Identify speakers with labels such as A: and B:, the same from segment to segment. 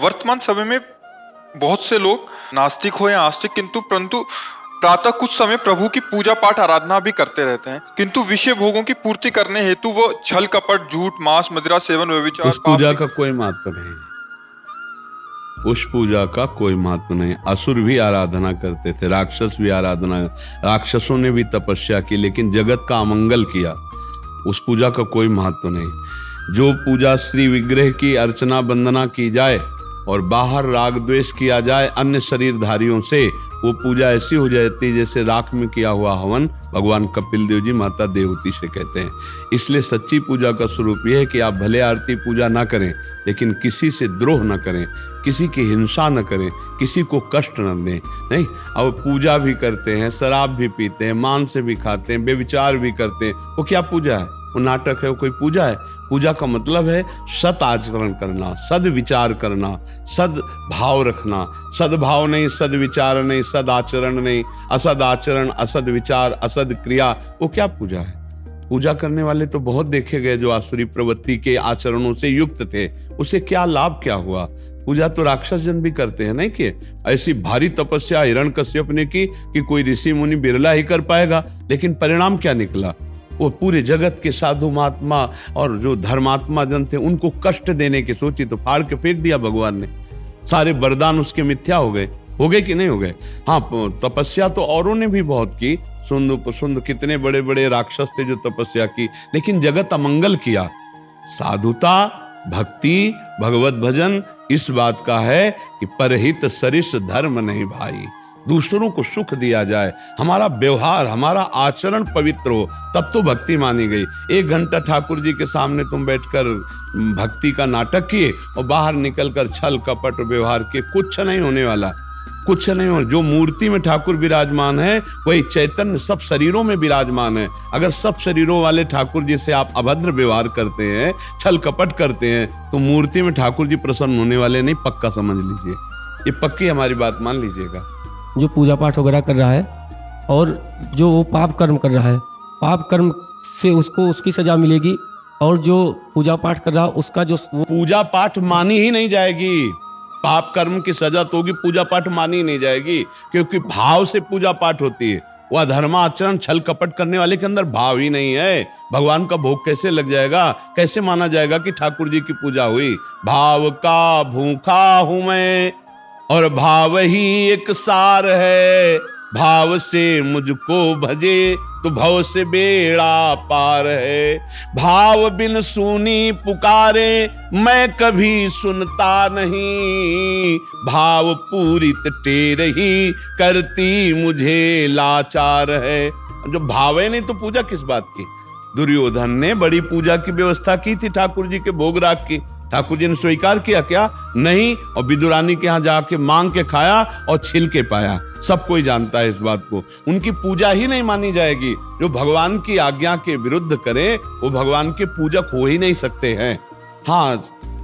A: वर्तमान समय में बहुत से लोग नास्तिक हो या आस्तिक परंतु प्रातः कुछ समय प्रभु की पूजा पाठ आराधना भी करते रहते हैं, किंतु विषय भोगों की पूर्ति करने हेतु वो छल कपट, झूठ, मांस, मदिरा सेवन, व्यभिचार,
B: उस पूजा का कोई महत्व नहीं। उस पूजा का कोई महत्व नहीं। असुर भी आराधना करते थे, राक्षस भी राक्षसों ने भी तपस्या की, लेकिन जगत का अमंगल किया। उस पूजा का कोई महत्व नहीं। जो पूजा श्री विग्रह की अर्चना वंदना की जाए और बाहर राग द्वेष किया जाए अन्य शरीरधारियों से, वो पूजा ऐसी हो जाती है जैसे राख में किया हुआ हवन भगवान कपिल देव जी माता देवती से कहते हैं। इसलिए सच्ची पूजा का स्वरूप यह है कि आप भले आरती पूजा ना करें, लेकिन किसी से द्रोह न करें, किसी की हिंसा न करें, किसी को कष्ट न दें। नहीं, अब पूजा भी करते हैं, शराब भी पीते हैं, मांस भी खाते हैं, व्यभिचार भी करते हैं, वो क्या पूजा है? वो नाटक है, वो कोई पूजा है? पूजा का मतलब है सत आचरण करना, सद विचार करना, सद भाव रखना। सद्भाव नहीं, सद विचार नहीं, सद आचरण नहीं, असद आचरण, असद विचार, असद क्रिया, वो क्या पूजा है? पूजा करने वाले तो बहुत देखे गए जो आसुरी प्रवृत्ति के आचरणों से युक्त थे, उसे क्या लाभ क्या हुआ? पूजा तो राक्षस जन भी करते हैं, नहीं कि ऐसी भारी तपस्या हिरण्यकश्यप ने की कि कोई ऋषि मुनि बिरला ही कर पाएगा, लेकिन परिणाम क्या निकला? वो पूरे जगत के साधु महात्मा और जो धर्मात्मा जन थे उनको कष्ट देने की सोची तो फाड़ के फेंक दिया भगवान ने। सारे वरदान उसके मिथ्या हो गए कि नहीं हो गए? हाँ, तपस्या तो औरों ने भी बहुत की। सुंद कितने बड़े बड़े राक्षस थे जो तपस्या की, लेकिन जगत अमंगल किया। साधुता, भक्ति, भगवत भजन इस बात का है कि परहित सरिस धर्म नहीं भाई। दूसरों को सुख दिया जाए, हमारा व्यवहार, हमारा आचरण पवित्र हो, तब तो भक्ति मानी गई। 1 घंटा ठाकुर जी के सामने तुम बैठकर भक्ति का नाटक किए और बाहर निकलकर छल कपट व्यवहार किए, कुछ नहीं होने वाला, कुछ नहीं हो। जो मूर्ति में ठाकुर विराजमान है वही चैतन्य सब शरीरों में विराजमान है। अगर सब शरीरों वाले ठाकुर जी से आप अभद्र व्यवहार करते हैं, छल कपट करते हैं, तो मूर्ति में ठाकुर जी प्रसन्न होने वाले नहीं, पक्का समझ लीजिए। ये पक्की हमारी बात मान लीजिएगा।
C: जो पूजा पाठ वगैरह कर रहा है और जो वो पाप कर्म कर रहा है, पाप कर्म से उसको उसकी सजा मिलेगी, और जो पूजा पाठ कर रहा है उसका जो
B: पूजा पाठ मानी ही नहीं जाएगी। पाप कर्म की सजा तो होगी, पूजा पाठ मानी ही नहीं जाएगी, क्योंकि भाव से पूजा पाठ होती है। वह धर्माचरण छल कपट करने वाले के अंदर भाव ही नहीं है। भगवान का भोग कैसे लग जाएगा? कैसे माना जाएगा कि ठाकुर जी की पूजा हुई? भाव का भूखा हूं मैं और भाव ही एक सार है, भाव से मुझको भजे तो भव से बेड़ा पार है। भाव बिन सुनी पुकारे मैं कभी सुनता नहीं, भाव पूरित टेर ही करती मुझे लाचार है। जो भाव है नहीं तो पूजा किस बात की? दुर्योधन ने बड़ी पूजा की व्यवस्था की थी ठाकुर जी के भोग राग की, ठाकुर जी ने स्वीकार किया क्या? नहीं, और विदुरानी के यहाँ जाके मांग के खाया और छिल के पाया। सब कोई जानता है इस बात को। उनकी पूजा ही नहीं मानी जाएगी। जो भगवान की आज्ञा के विरुद्ध करे वो भगवान के पूजक हो ही नहीं सकते हैं। हाँ,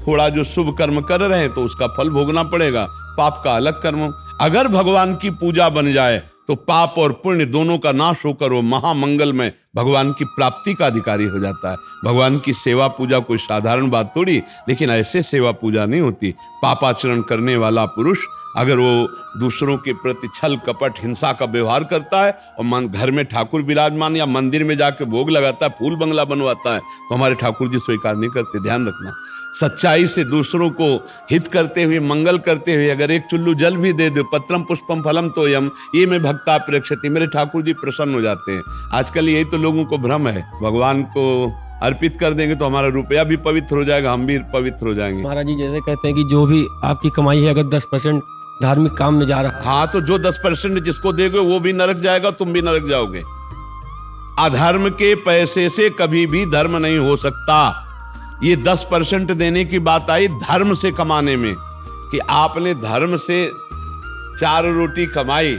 B: थोड़ा जो शुभ कर्म कर रहे हैं तो उसका फल भोगना पड़ेगा, पाप का अलग कर्म। अगर भगवान की पूजा बन जाए तो पाप और पुण्य दोनों का नाश होकर वो महामंगल में भगवान की प्राप्ति का अधिकारी हो जाता है। भगवान की सेवा पूजा कोई साधारण बात थोड़ी, लेकिन ऐसे सेवा पूजा नहीं होती। पापाचरण करने वाला पुरुष अगर वो दूसरों के प्रति छल कपट हिंसा का व्यवहार करता है और घर में ठाकुर विराजमान या मंदिर में जाके भोग लगाता है, फूल बंगला बनवाता है, तो हमारे ठाकुर जी स्वीकार नहीं करते। ध्यान रखना, सच्चाई से दूसरों को हित करते हुए, मंगल करते हुए अगर एक चुल्लू जल भी दे दो, पत्रम पुष्पम फलम तोयम, ये में भक्ता प्रेक्षति, मेरे ठाकुर जी प्रसन्न हो जाते हैं। आजकल यही तो लोगों को भ्रम है, भगवान को अर्पित कर देंगे तो हमारा रुपया भी पवित्र हो जाएगा, हम भी पवित्र हो जाएंगे।
C: महाराज जी जैसे कहते हैं कि जो भी आपकी कमाई है अगर 10% धार्मिक काम में जा रहा है,
B: हाँ, तो जो 10% जिसको देगे वो भी नरक जाएगा, तुम भी नरक जाओगे। अधर्म के पैसे से कभी भी धर्म नहीं हो सकता। ये 10% देने की बात आई धर्म से कमाने में, कि आपने धर्म से 4 रोटी कमाई,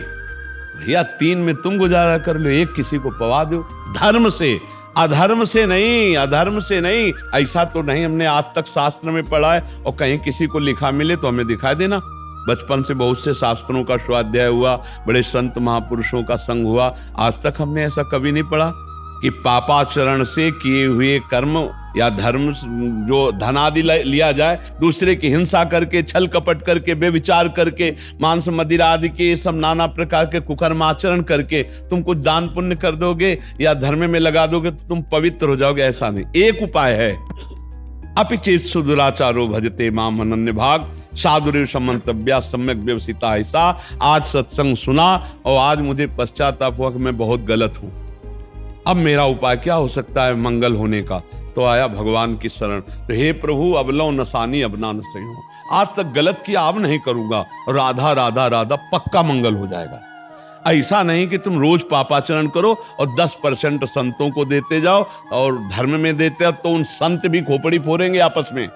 B: भैया 3 में तुम गुजारा कर लो, 1 किसी को पवा दो। धर्म से, अधर्म से नहीं, अधर्म से नहीं। ऐसा तो नहीं हमने आज तक शास्त्र में पढ़ा है, और कहीं किसी को लिखा मिले तो हमें दिखा देना। बचपन से बहुत से शास्त्रों का स्वाध्याय हुआ, बड़े संत महापुरुषों का संग हुआ, आज तक हमने ऐसा कभी नहीं पढ़ा। कि पापाचरण से किए हुए कर्म या धर्म जो धनादि लिया जाए, दूसरे की हिंसा करके, छल कपट करके, बेविचार करके, मांस मदिरा आदि के सब नाना प्रकार के कुकर्माचरण करके तुम कुछ दान पुण्य कर दोगे या धर्म में लगा दोगे तो तुम पवित्र हो जाओगे, ऐसा नहीं। एक उपाय है, अपिचेत सुदुराचारो भजते माम अनन्य भाग साधुरेव समंतव्या सम्यक व्यवसिता। ऐसा आज सत्संग सुना और आज मुझे पश्चाताप हुआ कि मैं बहुत गलत हूं। अब मेरा उपाय क्या हो सकता है मंगल होने का? तो आया भगवान की शरण। तो हे प्रभु अबलो नसानी अबना न सही हो, आज तक गलत किया अब नहीं करूंगा, राधा राधा राधा पक्का मंगल हो जाएगा। ऐसा नहीं कि तुम रोज पापाचरण करो और 10% संतों को देते जाओ और धर्म में देते हो तो उन संत भी खोपड़ी फोड़ेंगे आपस में।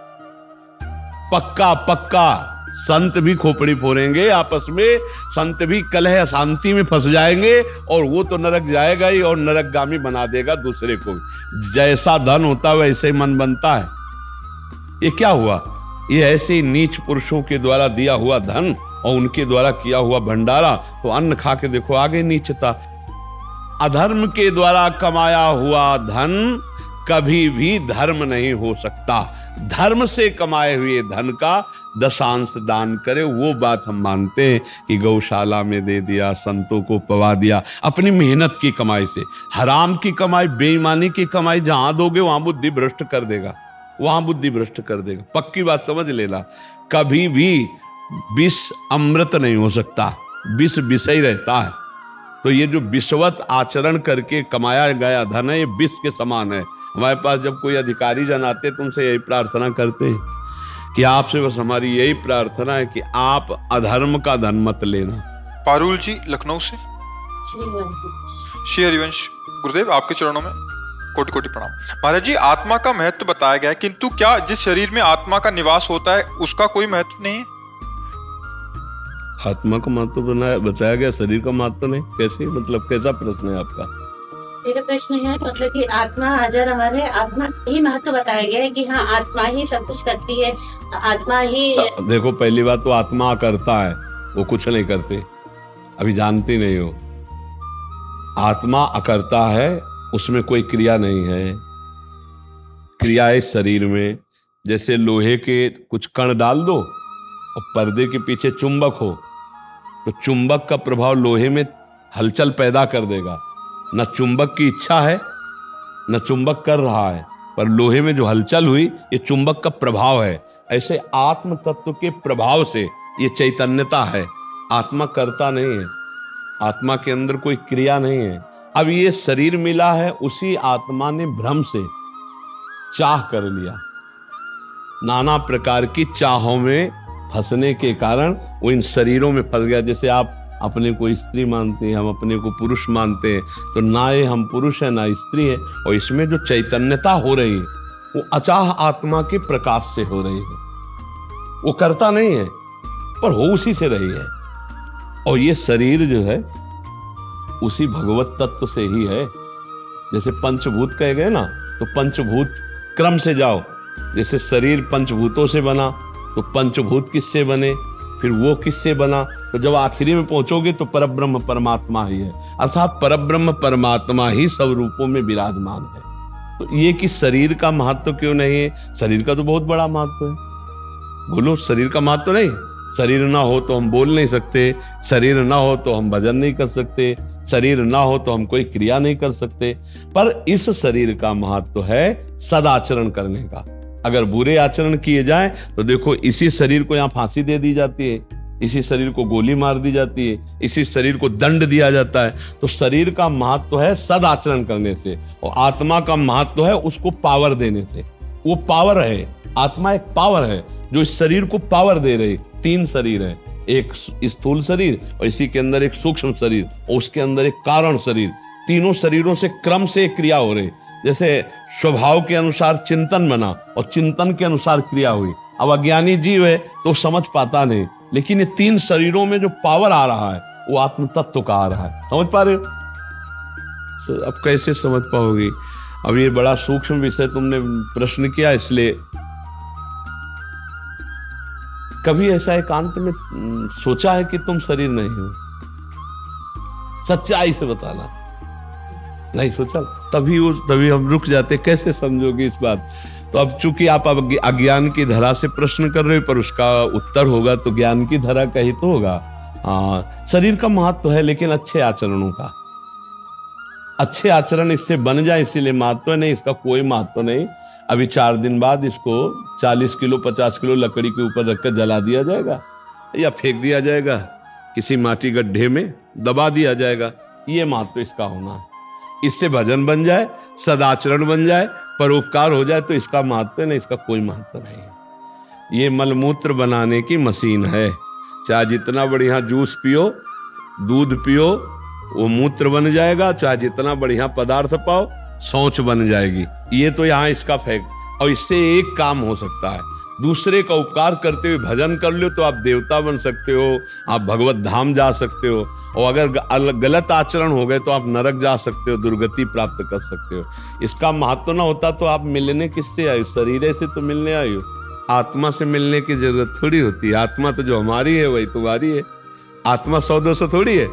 B: पक्का पक्का संत भी खोपड़ी फोड़ेंगे आपस में, संत भी कलह अशांति में फंस जाएंगे और वो तो नरक जाएगा ही और नरकगामी बना देगा दूसरे को। जैसा धन होता है वैसे ही मन बनता है। ये क्या हुआ? ये ऐसे नीच पुरुषों के द्वारा दिया हुआ धन और उनके द्वारा किया हुआ भंडारा, तो अन्न खा के देखो आगे नीचता। अधर्म के द्वारा कमाया हुआ धन कभी भी धर्म नहीं हो सकता। धर्म से कमाए हुए धन का 10 दान करे, वो बात हम मानते हैं कि गौशाला में दे दिया, संतों को पवा दिया, अपनी मेहनत की कमाई से। हराम की कमाई, बेईमानी की कमाई जहां दोगे वहां बुद्धि भ्रष्ट कर देगा, वहां बुद्धि भ्रष्ट कर देगा। पक्की बात समझ लेना। कभी भी विष अमृत नहीं हो सकता, विष विषय रहता है। तो ये जो विषवत आचरण करके कमाया गया धन है, ये विष के समान है। हमारे पास जब कोई अधिकारी जन आते तो उनसे यही प्रार्थना करते हैं कि आपसे बस हमारी यही प्रार्थना है कि आप अधर्म का धन मत लेना।
A: पारुल जी लखनऊ से। श्री हरिवंश गुरुदेव, आपके चरणों में कोटि कोटि प्रणाम। महाराज जी, आत्मा का महत्व बताया गया है, किंतु क्या जिस शरीर में आत्मा का निवास होता है उसका कोई महत्व नहीं है?
B: आत्मा का महत्व बताया गया, शरीर का महत्व नहीं। कैसे? मतलब कैसा प्रश्न है आपका?
D: मेरा प्रश्न है मतलब कि आत्मा हाजर, हमारे आत्मा ही महत्व बताया गया है कि हाँ आत्मा ही सब कुछ करती है, आत्मा ही।
B: देखो पहली बात तो आत्मा करता है, वो कुछ नहीं करते, अभी जानती नहीं हो। आत्मा अकर्ता है, उसमें कोई क्रिया नहीं है। क्रिया है शरीर में, जैसे लोहे के कुछ कण डाल दो और पर्दे के पीछे चुंबक हो तो चुंबक का प्रभाव लोहे में हलचल पैदा कर देगा। न चुंबक की इच्छा है न चुंबक कर रहा है, पर लोहे में जो हलचल हुई ये चुंबक का प्रभाव है। ऐसे आत्म तत्व के प्रभाव से ये चैतन्यता है, आत्मा करता नहीं है, आत्मा के अंदर कोई क्रिया नहीं है। अब ये शरीर मिला है, उसी आत्मा ने भ्रम से चाह कर लिया, नाना प्रकार की चाहों में फंसने के कारण वो इन शरीरों में फंस गया। जैसे आप अपने को स्त्री मानते हैं, हम अपने को पुरुष मानते हैं, तो ना ये हम पुरुष है ना स्त्री है। और इसमें जो चैतन्यता हो रही है वो अचाह आत्मा के प्रकाश से हो रही है, वो करता नहीं है पर हो उसी से रही है। और ये शरीर जो है उसी भगवत तत्व से ही है। जैसे पंचभूत कहे गए ना, तो पंचभूत क्रम से जाओ। जैसे शरीर पंचभूतों से बना तो पंचभूत किससे बने, फिर वो किससे बना, तो जब आखिरी में पहुंचोगे तो परब्रह्म परमात्मा ही है। अर्थात परब्रह्म परमात्मा ही सब रूपों में विराजमान है। तो ये कि शरीर का महत्व क्यों नहीं है? शरीर का तो बहुत बड़ा महत्व है। बोलो, शरीर का महत्व नहीं? शरीर ना हो तो हम बोल नहीं सकते, शरीर ना हो तो हम भजन नहीं कर सकते, शरीर ना हो तो हम कोई क्रिया नहीं कर सकते। पर इस शरीर का महत्व है सदाचरण करने का। अगर बुरे आचरण किए जाएं तो देखो इसी शरीर को यहाँ फांसी दे दी जाती है, इसी शरीर को गोली मार दी जाती है, इसी शरीर को दंड दिया जाता है। तो शरीर का महत्व है सदाचरण करने से, और आत्मा का महत्व है उसको पावर देने से। वो पावर है, आत्मा एक पावर है जो इस शरीर को पावर दे रही। 3 शरीर है, एक स्थूल शरीर और इसी के अंदर एक सूक्ष्म शरीर और उसके अंदर एक कारण शरीर। तीनों शरीरों से क्रम से क्रिया हो रही। जैसे स्वभाव के अनुसार चिंतन बना और चिंतन के अनुसार क्रिया हुई। अब अज्ञानी जीव है तो समझ पाता नहीं, लेकिन ये 3 शरीरों में जो पावर आ रहा है वो आत्म तत्व का आ रहा है। समझ पा रहे हो? अब कैसे समझ पाओगे? अब ये बड़ा सूक्ष्म विषय तुमने प्रश्न किया, इसलिए कभी ऐसा एकांत में सोचा है कि तुम शरीर नहीं हो? सच्चाई से बताना। नहीं सोचा? तभी हम रुक जाते, कैसे समझोगे इस बात। तो अब चूंकि आप अब अज्ञान की धरा से प्रश्न कर रहे हो, पर उसका उत्तर होगा तो ज्ञान की धरा का ही तो होगा। शरीर का महत्व है, लेकिन अच्छे आचरणों का, अच्छे आचरण इससे बन जाए इसीलिए महत्व है, नहीं इसका कोई महत्व नहीं। अभी 4 दिन बाद इसको 40 किलो 50 किलो लकड़ी के ऊपर रखकर जला दिया जाएगा या फेंक दिया जाएगा, किसी माटी गड्ढे में दबा दिया जाएगा। ये महत्व इसका होना है। इससे भजन बन जाए, सदाचरण बन जाए, परोपकार हो जाए तो इसका महत्व है, नहीं इसका कोई महत्व नहीं। ये मलमूत्र बनाने की मशीन है। चाहे जितना बढ़िया जूस पियो, दूध पियो, वो मूत्र बन जाएगा। चाहे जितना बढ़िया पदार्थ पाओ, सोच बन जाएगी। ये तो यहाँ इसका फेंक, और इससे एक काम हो सकता है, दूसरे का उपकार करते हुए भजन कर लो तो आप देवता बन सकते हो, आप भगवत धाम जा सकते हो। और अगर गलत आचरण हो गए तो आप नरक जा सकते हो, दुर्गति प्राप्त कर सकते हो। इसका महत्व ना होता तो आप मिलने किससे आए हो? शरीर से तो मिलने आए हो, आत्मा से मिलने की जरूरत थोड़ी होती है। आत्मा तो जो हमारी है वही तुम्हारी है। आत्मा 100-200 थोड़ी है।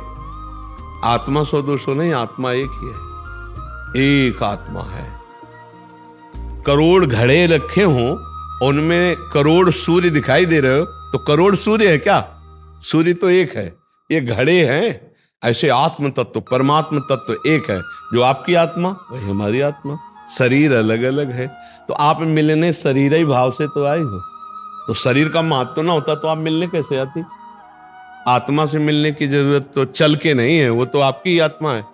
B: आत्मा 100-200 नहीं, आत्मा एक ही है, एक आत्मा है। करोड़ घड़े रखे हों, उनमें करोड़ सूर्य दिखाई दे रहे हो तो करोड़ सूर्य है क्या? सूर्य तो एक है, ये घड़े हैं। ऐसे आत्म तत्व, परमात्म तत्व एक है। जो आपकी आत्मा वही हमारी आत्मा, शरीर अलग अलग है। तो आप मिलने शरीर ही भाव से तो आए हो। तो शरीर का महत्व ना होता तो आप मिलने कैसे आती? आत्मा से मिलने की जरूरत तो चल के नहीं है, वो तो आपकी आत्मा है।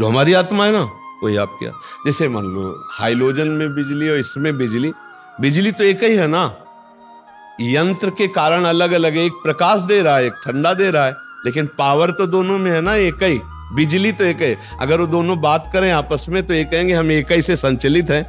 B: जो हमारी आत्मा है ना वही आपकी। जैसे मान लो हाइड्रोजन में बिजली और इसमें बिजली, बिजली तो एक ही है ना। यंत्र के कारण अलग अलग है, एक प्रकाश दे रहा है, एक ठंडा दे रहा है, लेकिन पावर तो दोनों में है ना, एक ही। बिजली तो एक है। अगर वो दोनों बात करें आपस में तो ये कहेंगे हम एक ही से संचलित हैं,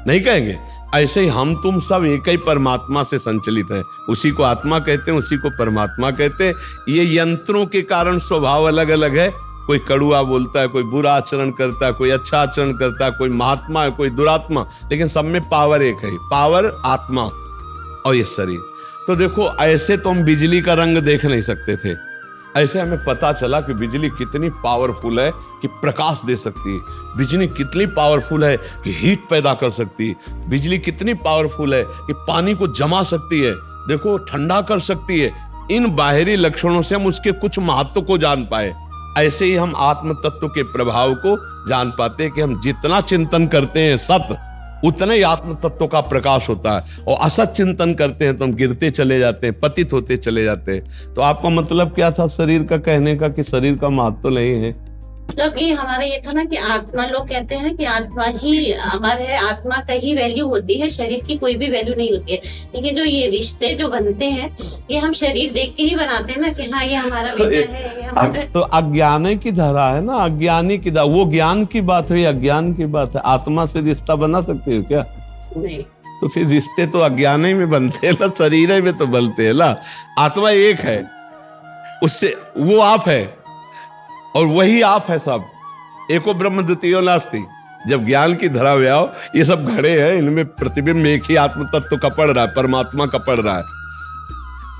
B: नहीं कहेंगे। ऐसे ही हम तुम सब एक ही परमात्मा से संचलित हैं। उसी को आत्मा कहते हैं, उसी को परमात्मा कहते हैं। ये यंत्रों के कारण स्वभाव अलग अलग है। कोई कड़ुआ बोलता है, कोई बुरा आचरण करता है, कोई अच्छा आचरण करता है, कोई महात्मा है, कोई दुरात्मा, लेकिन सब में पावर एक है, पावर आत्मा और ये शरीर। तो देखो ऐसे तो हम बिजली का रंग देख नहीं सकते थे, ऐसे हमें पता चला कि बिजली कितनी पावरफुल है कि प्रकाश दे सकती है। बिजली कितनी पावरफुल है कि हीट पैदा कर सकती है। बिजली कितनी पावरफुल है कि पानी को जमा सकती है, देखो ठंडा कर सकती है। इन बाहरी लक्षणों से हम उसके कुछ महत्व को जान पाए। ऐसे ही हम आत्म तत्व के प्रभाव को जान पाते हैं कि हम जितना चिंतन करते हैं सत्य, उतना ही आत्म तत्व का प्रकाश होता है। और असत चिंतन करते हैं तो हम गिरते चले जाते हैं, पतित होते चले जाते हैं। तो आपका मतलब क्या था शरीर का कहने का कि शरीर का महत्व नहीं है?
D: मतलब ये हमारा ये था ना कि आत्मा, लोग कहते हैं कि आत्मा ही हमारे है, आत्मा का ही वैल्यू होती है, शरीर की कोई भी वैल्यू नहीं होती है। लेकिन जो ये रिश्ते जो बनते हैं ये हम शरीर देख के ही बनाते हैं ना कि हाँ ये हमारा बेटा है, ये हमारा।
B: तो अज्ञान की धारा है ना, अज्ञानी की धारा, वो ज्ञान की बात हुई, अज्ञान की बात है। आत्मा से रिश्ता बना सकते हो क्या?
D: नहीं।
B: तो फिर रिश्ते तो अज्ञान ही में बनते हैं ना, शरीर में तो बनते हैं ना। आत्मा एक है, उससे वो आप है और वही आप है सब। एको ब्रह्म द्वितीयो नास्ति। जब ज्ञान की धरा में आओ, ये सब घड़े हैं, इनमें प्रतिबिंब एक ही आत्म तत्व का पड़ रहा है, परमात्मा का पड़ रहा है।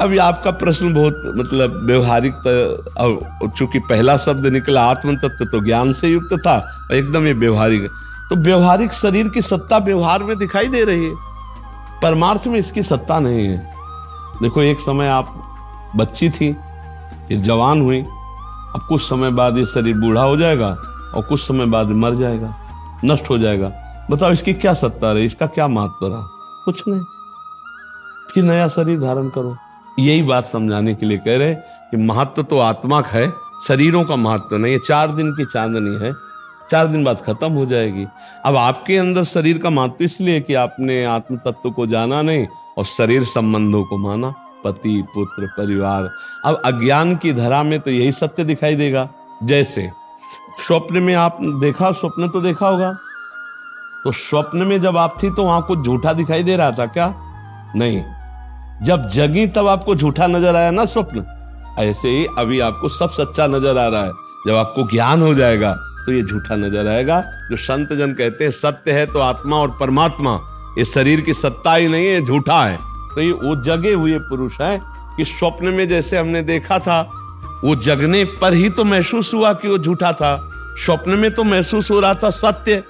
B: अभी आपका प्रश्न बहुत मतलब व्यवहारिक, और चूंकि पहला शब्द निकला आत्म तत्व तो ज्ञान से युक्त था, एकदम ये व्यवहारिक। तो व्यवहारिक शरीर की सत्ता व्यवहार में दिखाई दे रही है, परमार्थ में इसकी सत्ता नहीं है। देखो एक समय आप बच्ची थी, फिर जवान हुई, अब कुछ समय बाद ये शरीर बूढ़ा हो जाएगा और कुछ समय बाद मर जाएगा, नष्ट हो जाएगा। बताओ इसकी क्या सत्ता रही, इसका क्या महत्व रहा? कुछ नहीं। फिर नया शरीर धारण करो। यही बात समझाने के लिए कह रहे कि महत्व तो आत्मा का है, शरीरों का महत्व नहीं है। 4 दिन की चांदनी है, 4 दिन बाद खत्म हो जाएगी। अब आपके अंदर शरीर का महत्व इसलिए कि आपने आत्म तत्व को जाना नहीं और शरीर संबंधों को माना, पति पुत्र परिवार। अब अज्ञान की धरा में तो यही सत्य दिखाई देगा। जैसे स्वप्न में आप देखा, स्वप्न तो देखा होगा, तो स्वप्न में जब आप थी तो वहां कुछ झूठा दिखाई दे रहा था क्या? नहीं। जब जगी तब आपको झूठा नजर आया ना स्वप्न। ऐसे ही अभी आपको सब सच्चा नजर आ रहा है। जब आपको ज्ञान हो जाएगा तो ये झूठा नजर आएगा। जो संत जन कहते हैं सत्य है तो आत्मा और परमात्मा, ये शरीर की सत्ता ही नहीं है, झूठा है। तो ये वो जगे हुए पुरुष है कि स्वप्न में जैसे हमने देखा था, वो जगने पर ही तो महसूस हुआ कि वो झूठा था। स्वप्न में तो महसूस हो रहा था सत्य,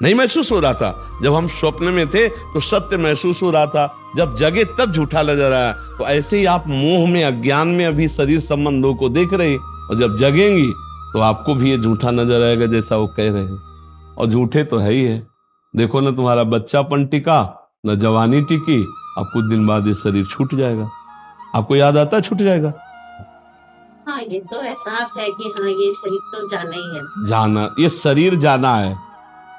B: नहीं महसूस हो रहा था। जब हम स्वप्न में थे तो सत्य महसूस हो रहा था, जब जगे तब झूठा नजर आया। तो ऐसे ही आप मोह में, अज्ञान में अभी शरीर संबंधों को देख रहे, और जब जगेंगी तो आपको भी ये झूठा नजर आएगा जैसा वो कह रहे हैं। और झूठे तो है ही है। देखो ना, तुम्हारा बच्चापन टिका न जवानी टिकी, अब कुछ दिन बाद ये शरीर छूट जाएगा। आपको याद आता है छूट जाएगा?
D: हाँ, ये तो एहसास है कि हाँ ये शरीर तो जाना ही है।
B: जाना, ये शरीर जाना है,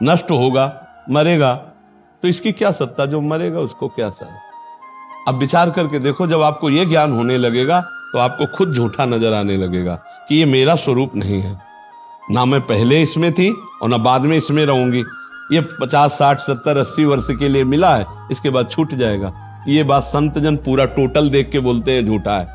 B: नष्ट होगा, मरेगा। तो इसकी क्या सत्ता, जो मरेगा उसको क्या सत्ता? अब विचार करके देखो, जब आपको ये ज्ञान होने लगेगा तो आपको खुद झूठा नजर आने लगेगा कि ये मेरा स्वरूप नहीं है। ना मैं पहले इसमें थी और ना बाद में इसमें रहूंगी। ये 50, 60, 70, 80 वर्ष के लिए मिला है, इसके बाद छूट जाएगा। ये बात संत जन पूरा टोटल देख के बोलते हैं झूठा है।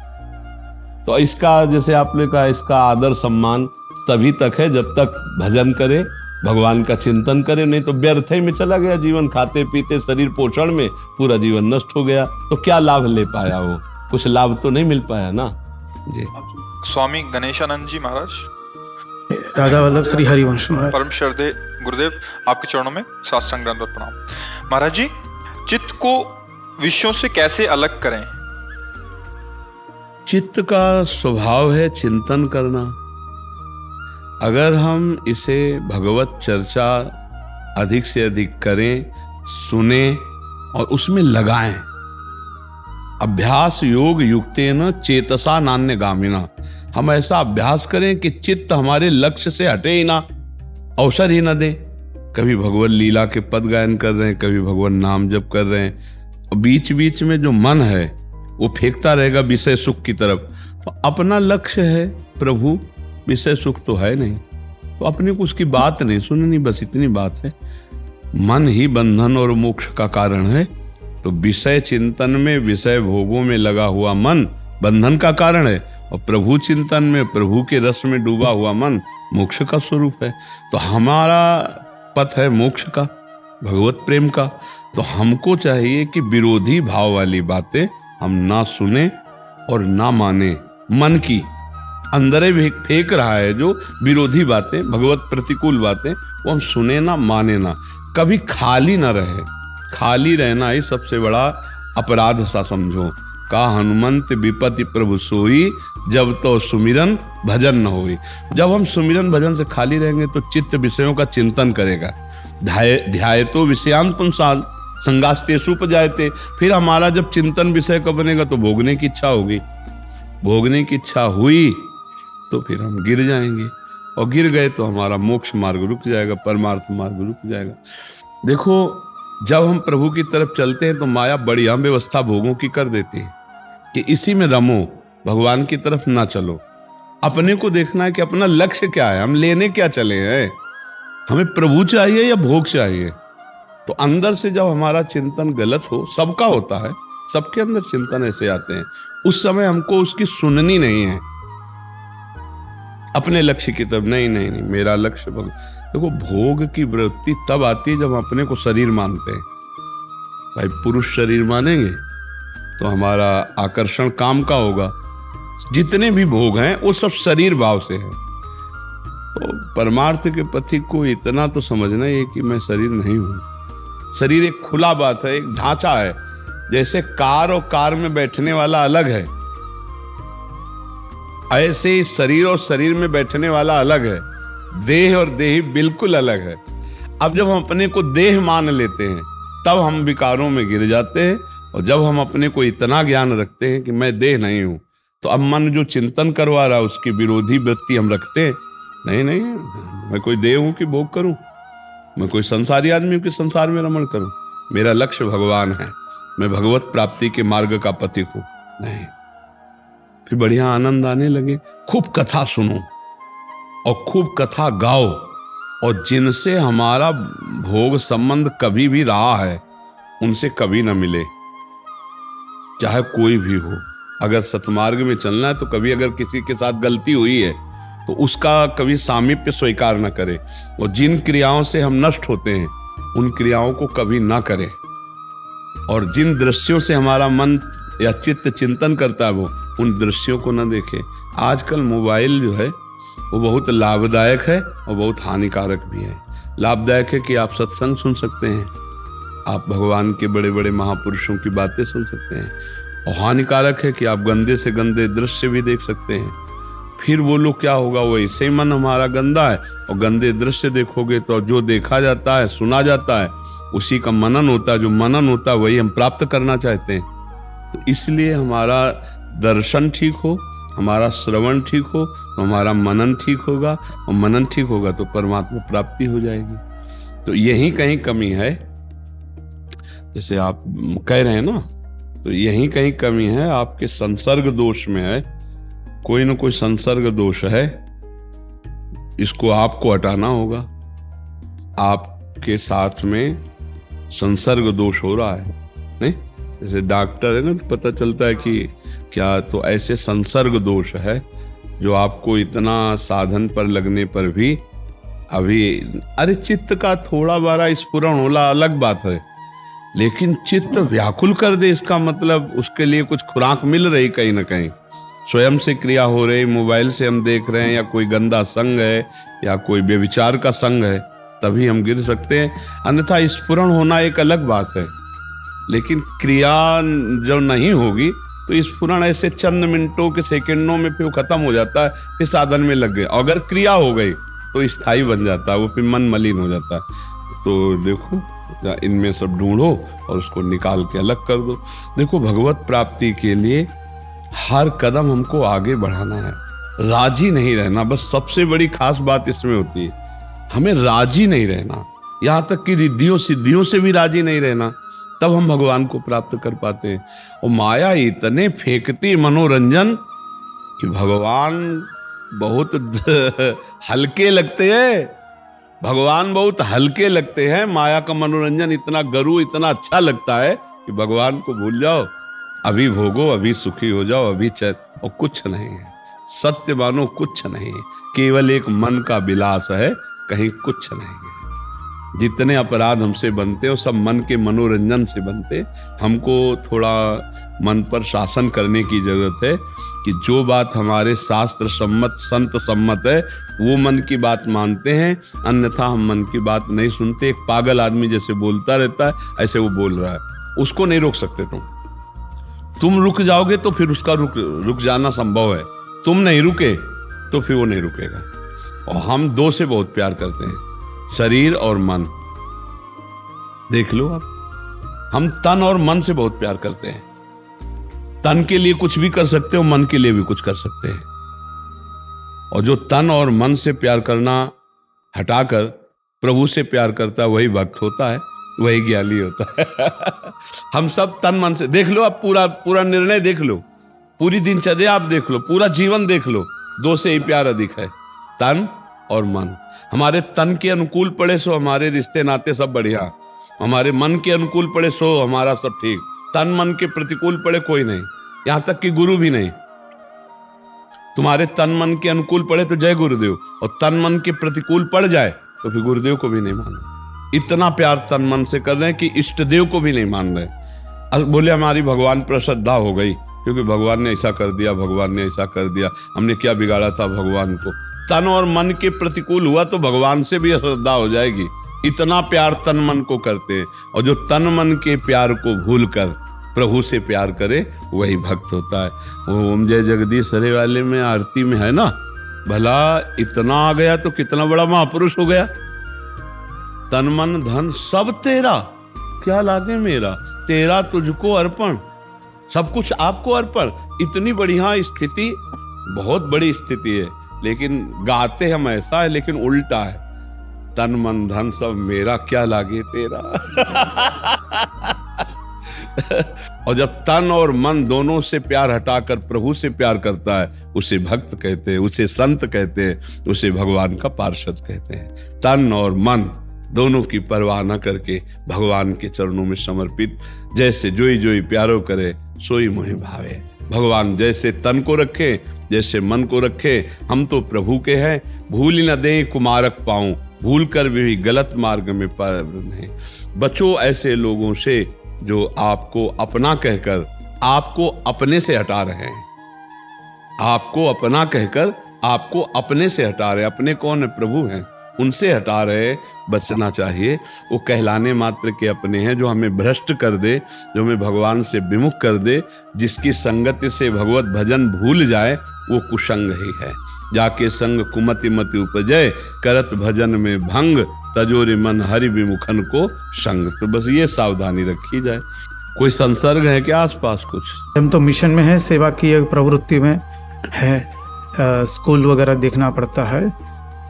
B: तो इसका, जैसे आपने कहा, इसका आदर सम्मान तभी तक है जब तक भजन करे, भगवान का चिंतन करे। नहीं तो व्यर्थ में चला गया जीवन, खाते पीते शरीर पोषण में पूरा जीवन नष्ट हो गया। तो क्या लाभ ले पाया वो? कुछ लाभ तो नहीं मिल पाया ना जी।
A: स्वामी गणेशानंद जी महाराज,
E: दादा वल्लभ श्री हरिवंश महाराज।
A: परम श्रद्धेय गुरुदेव, आपके चरणों में साष्टांग दंडवत प्रणाम। महाराज जी, चित्त को विषयों से कैसे अलग करें?
B: चित्त का स्वभाव है चिंतन करना। अगर हम इसे भगवत चर्चा अधिक से अधिक करें, सुने और उसमें लगाएं, अभ्यास योग युक्तेन चेतसा नान्य गामिना, हम ऐसा अभ्यास करें कि चित्त हमारे लक्ष्य से हटे ही ना, अवसर ही ना दे। कभी भगवत लीला के पद गायन कर रहे हैं, कभी भगवत नाम जप कर रहे हैं, बीच बीच में जो मन है वो फेंकता रहेगा विषय सुख की तरफ। तो अपना लक्ष्य है प्रभु, विषय सुख तो है नहीं, तो अपने को उसकी बात नहीं सुननी, बस इतनी बात है। मन ही बंधन और मोक्ष का कारण है। तो विषय चिंतन में, विषय भोगों में लगा हुआ मन बंधन का कारण है, और प्रभु चिंतन में, प्रभु के रस में डूबा हुआ मन मोक्ष का स्वरूप है। तो हमारा पथ है मोक्ष का, भगवत प्रेम का। तो हमको चाहिए कि विरोधी भाव वाली बातें हम ना सुने और ना माने। मन की अंदर ही फेंक रहा है जो विरोधी बातें, भगवत प्रतिकूल बातें, वो हम सुने ना, माने ना। कभी खाली ना रहे। खाली रहना ही सबसे बड़ा अपराध सा समझो। का हनुमंत विपत्ति प्रभु सोई, जब तो सुमिरन भजन न होई। जब हम सुमिरन भजन से खाली रहेंगे तो चित्त विषयों का चिंतन करेगा। ध्याय तो विषयांत पुंसाल संगास्तेषु उपजायते। फिर हमारा जब चिंतन विषय का बनेगा तो भोगने की इच्छा होगी। भोगने की इच्छा हुई तो फिर हम गिर जाएंगे, और गिर गए तो हमारा मोक्ष मार्ग रुक जाएगा, परमार्थ मार्ग रुक जाएगा। देखो, जब हम प्रभु की तरफ चलते हैं तो माया बड़ी हम व्यवस्था भोगों की कर देती है कि इसी में रमो, भगवान की तरफ ना चलो। अपने को देखना है कि अपना लक्ष्य क्या है, हम लेने क्या चले हैं, हमें प्रभु चाहिए या भोग चाहिए। तो अंदर से जब हमारा चिंतन गलत हो, सबका होता है, सबके अंदर चिंतन ऐसे आते हैं, उस समय हमको उसकी सुननी नहीं है। अपने लक्ष्य की तरफ नहीं, नहीं नहीं, मेरा लक्ष्य देखो, भोग की वृत्ति तब आती है जब हम अपने को शरीर मानते हैं। भाई पुरुष शरीर मानेंगे तो हमारा आकर्षण काम का होगा। जितने भी भोग हैं वो सब शरीर भाव से है। तो परमार्थ के पथिक को इतना तो समझना है कि मैं शरीर नहीं हूं। शरीर एक खुला बात है, एक ढांचा है। जैसे कार और कार में बैठने वाला अलग है, ऐसे ही शरीर और शरीर में बैठने वाला अलग है। देह और देही बिल्कुल अलग है। अब जब हम अपने को देह मान लेते हैं तब हम विकारों में गिर जाते हैं, और जब हम अपने को इतना ज्ञान रखते हैं कि मैं देह नहीं हूं, तो अब मन जो चिंतन करवा रहा है उसकी विरोधी वृत्ति हम रखते हैं। नहीं नहीं, मैं कोई देह हूं कि भोग करूं, मैं कोई संसारी आदमी हूं कि संसार में रमण करूं। मेरा लक्ष्य भगवान है, मैं भगवत प्राप्ति के मार्ग का पथिक हूं। नहीं, फिर बढ़िया आनंद आने लगे। खूब कथा सुनो और खूब कथा गाओ, और जिनसे हमारा भोग संबंध कभी भी रहा है उनसे कभी ना मिले, चाहे कोई भी हो। अगर सतमार्ग में चलना है तो कभी अगर किसी के साथ गलती हुई है तो उसका कभी सामीप्य स्वीकार न करे, और जिन क्रियाओं से हम नष्ट होते हैं उन क्रियाओं को कभी ना करें, और जिन दृश्यों से हमारा मन या चित्त चिंतन करता है वो उन दृश्यों को न देखे। आजकल मोबाइल जो है वो बहुत लाभदायक है और बहुत हानिकारक भी है। लाभदायक है कि आप सत्संग सुन सकते हैं, आप भगवान के बड़े बड़े महापुरुषों की बातें सुन सकते हैं। और हानिकारक है कि आप गंदे से गंदे दृश्य भी देख सकते हैं। फिर बोलो क्या होगा, वो ऐसे ही मन हमारा गंदा है और गंदे दृश्य देखोगे तो जो देखा जाता है, सुना जाता है, उसी का मनन होता है। जो मनन होता है वही हम प्राप्त करना चाहते हैं। तो इसलिए हमारा दर्शन ठीक हो, हमारा श्रवण ठीक हो, तो हमारा मनन ठीक होगा, और मनन ठीक होगा तो परमात्मा प्राप्ति हो जाएगी। तो यही कहीं कमी है, जैसे आप कह रहे हैं ना, तो यही कहीं कमी है, आपके संसर्ग दोष में है। कोई ना कोई संसर्ग दोष है, इसको आपको हटाना होगा। आपके साथ में संसर्ग दोष हो रहा है, नहीं? जैसे डॉक्टर है ना, तो पता चलता है कि क्या, तो ऐसे संसर्ग दोष है जो आपको इतना साधन पर लगने पर भी अभी, अरे चित्त का थोड़ा बारा स्फुरण होला अलग बात है, लेकिन चित्त व्याकुल कर दे, इसका मतलब उसके लिए कुछ खुराक मिल रही कहीं ना कहीं, स्वयं से क्रिया हो रही, मोबाइल से हम देख रहे हैं, या कोई गंदा संग है, या कोई व्यभिचार का संग है, तभी हम गिर सकते हैं। अन्यथा स्फुरण होना एक अलग बात है, लेकिन क्रिया जब नहीं होगी तो स्फुरण ऐसे चंद मिनटों के सेकंडों में फिर खत्म हो जाता है, फिर साधन में लग गए। अगर क्रिया हो गई तो स्थायी बन जाता है, वो फिर मन मलिन हो जाता है। तो देखो, इनमें सब ढूंढो और उसको निकाल के अलग कर दो। देखो, भगवत प्राप्ति के लिए हर कदम हमको आगे बढ़ाना है, राजी नहीं रहना। बस सबसे बड़ी खास बात इसमें होती है, हमें राजी नहीं रहना, यहाँ तक कि रिद्धियों सिद्धियों से भी राजी नहीं रहना, तब हम भगवान को प्राप्त कर पाते हैं। और माया इतने फेंकती मनोरंजन कि भगवान बहुत हल्के लगते हैं, भगवान बहुत हल्के लगते हैं। माया का मनोरंजन इतना गरु, इतना अच्छा लगता है कि भगवान को भूल जाओ, अभी भोगो, अभी सुखी हो जाओ, अभी चैन, और कुछ नहीं है। सत्य मानो कुछ नहीं है, केवल एक मन का विलास है, कहीं कुछ नहीं है। जितने अपराध हमसे बनते हैं वो सब मन के मनोरंजन से बनते। हमको थोड़ा मन पर शासन करने की जरूरत है कि जो बात हमारे शास्त्र सम्मत, संत सम्मत है, वो मन की बात मानते हैं, अन्यथा हम मन की बात नहीं सुनते। एक पागल आदमी जैसे बोलता रहता है, ऐसे वो बोल रहा है, उसको नहीं रोक सकते तुम रुक जाओगे तो फिर उसका रुक जाना संभव है, तुम नहीं रुके तो फिर वो नहीं रुकेगा। और हम दो से बहुत प्यार करते हैं, शरीर और मन। देख लो आप, हम तन और मन से बहुत प्यार करते हैं। तन के लिए कुछ भी कर सकते हो, मन के लिए भी कुछ कर सकते हैं। और जो तन और मन से प्यार करना हटाकर प्रभु से प्यार करता है, वही भक्त होता है, वही ज्ञानी होता है। हम सब तन मन से, देख लो आप, पूरा निर्णय देख लो, पूरी दिनचर्या आप देख लो, पूरा जीवन देख लो, दो से ही प्यार अधिक है, तन और मन। हमारे तन के अनुकूल पड़े सो हमारे रिश्ते नाते सब बढ़िया, हमारे मन के अनुकूल पड़े सो हमारा सब ठीक, तन मन के प्रतिकूल पड़े कोई नहीं, यहां तक कि गुरु भी नहीं। तुम्हारे तन मन के अनुकूल पड़े तो जय गुरुदेव, और तन मन के प्रतिकूल पड़ जाए तो फिर गुरुदेव को भी नहीं मानो। इतना प्यार तन मन से कर रहे हैं कि इष्ट देव को भी नहीं मान रहे। बोले हमारी भगवान पर श्रद्धा हो गई क्योंकि भगवान ने ऐसा कर दिया, भगवान ने ऐसा कर दिया, हमने क्या बिगाड़ा था भगवान को। तन और मन के प्रतिकूल हुआ तो भगवान से भी श्रद्धा हो जाएगी। इतना प्यार तन मन को करते हैं, और जो तन मन के प्यार को भूलकर प्रभु से प्यार करे वही भक्त होता है। वो ओम जय जगदीश हरे वाले में आरती में है ना, भला इतना आ गया तो कितना बड़ा महापुरुष हो गया। तन मन धन सब तेरा, क्या लागे मेरा, तेरा तुझको अर्पण, सब कुछ आपको अर्पण। इतनी बढ़िया स्थिति, बहुत बड़ी स्थिति है, लेकिन गाते हम ऐसा है, लेकिन उल्टा है, तन मन धन सब मेरा, क्या लागे तेरा। और जब तन और मन दोनों से प्यार हटाकर प्रभु से प्यार करता है, उसे भक्त कहते हैं, उसे संत कहते हैं, उसे भगवान का पार्षद कहते हैं। तन और मन दोनों की परवाह न करके भगवान के चरणों में समर्पित, जैसे जोई जोई प्यारो करे सोई मोहि भावे। भगवान जैसे तन को रखे, जैसे मन को रखे। हम तो प्रभु के हैं, भूल न दें कुमारक पाऊं, भूल कर भी गलत मार्ग में पर नहीं। बचो ऐसे लोगों से जो आपको अपना कहकर आपको अपने से हटा रहे हैं, आपको अपना कहकर आपको अपने से हटा रहे हैं। अपने कौन है? प्रभु हैं, उनसे हटा रहे, बचना चाहिए। वो कहलाने मात्र के अपने हैं, जो हमें भ्रष्ट कर दे, जो हमें भगवान से विमुख कर दे, जिसकी संगति से भगवत भजन भूल जाए, वो कुसंग ही है। जाके संग कुमति मति उपजय, करत भजन में भंग, तजोरि मन हरि विमुखन को संग। तो बस ये सावधानी रखी जाए। कोई संसर्ग है क्या आसपास कुछ?
E: हम तो मिशन में है, सेवा की एक प्रवृत्ति में है, स्कूल वगैरह देखना पड़ता है।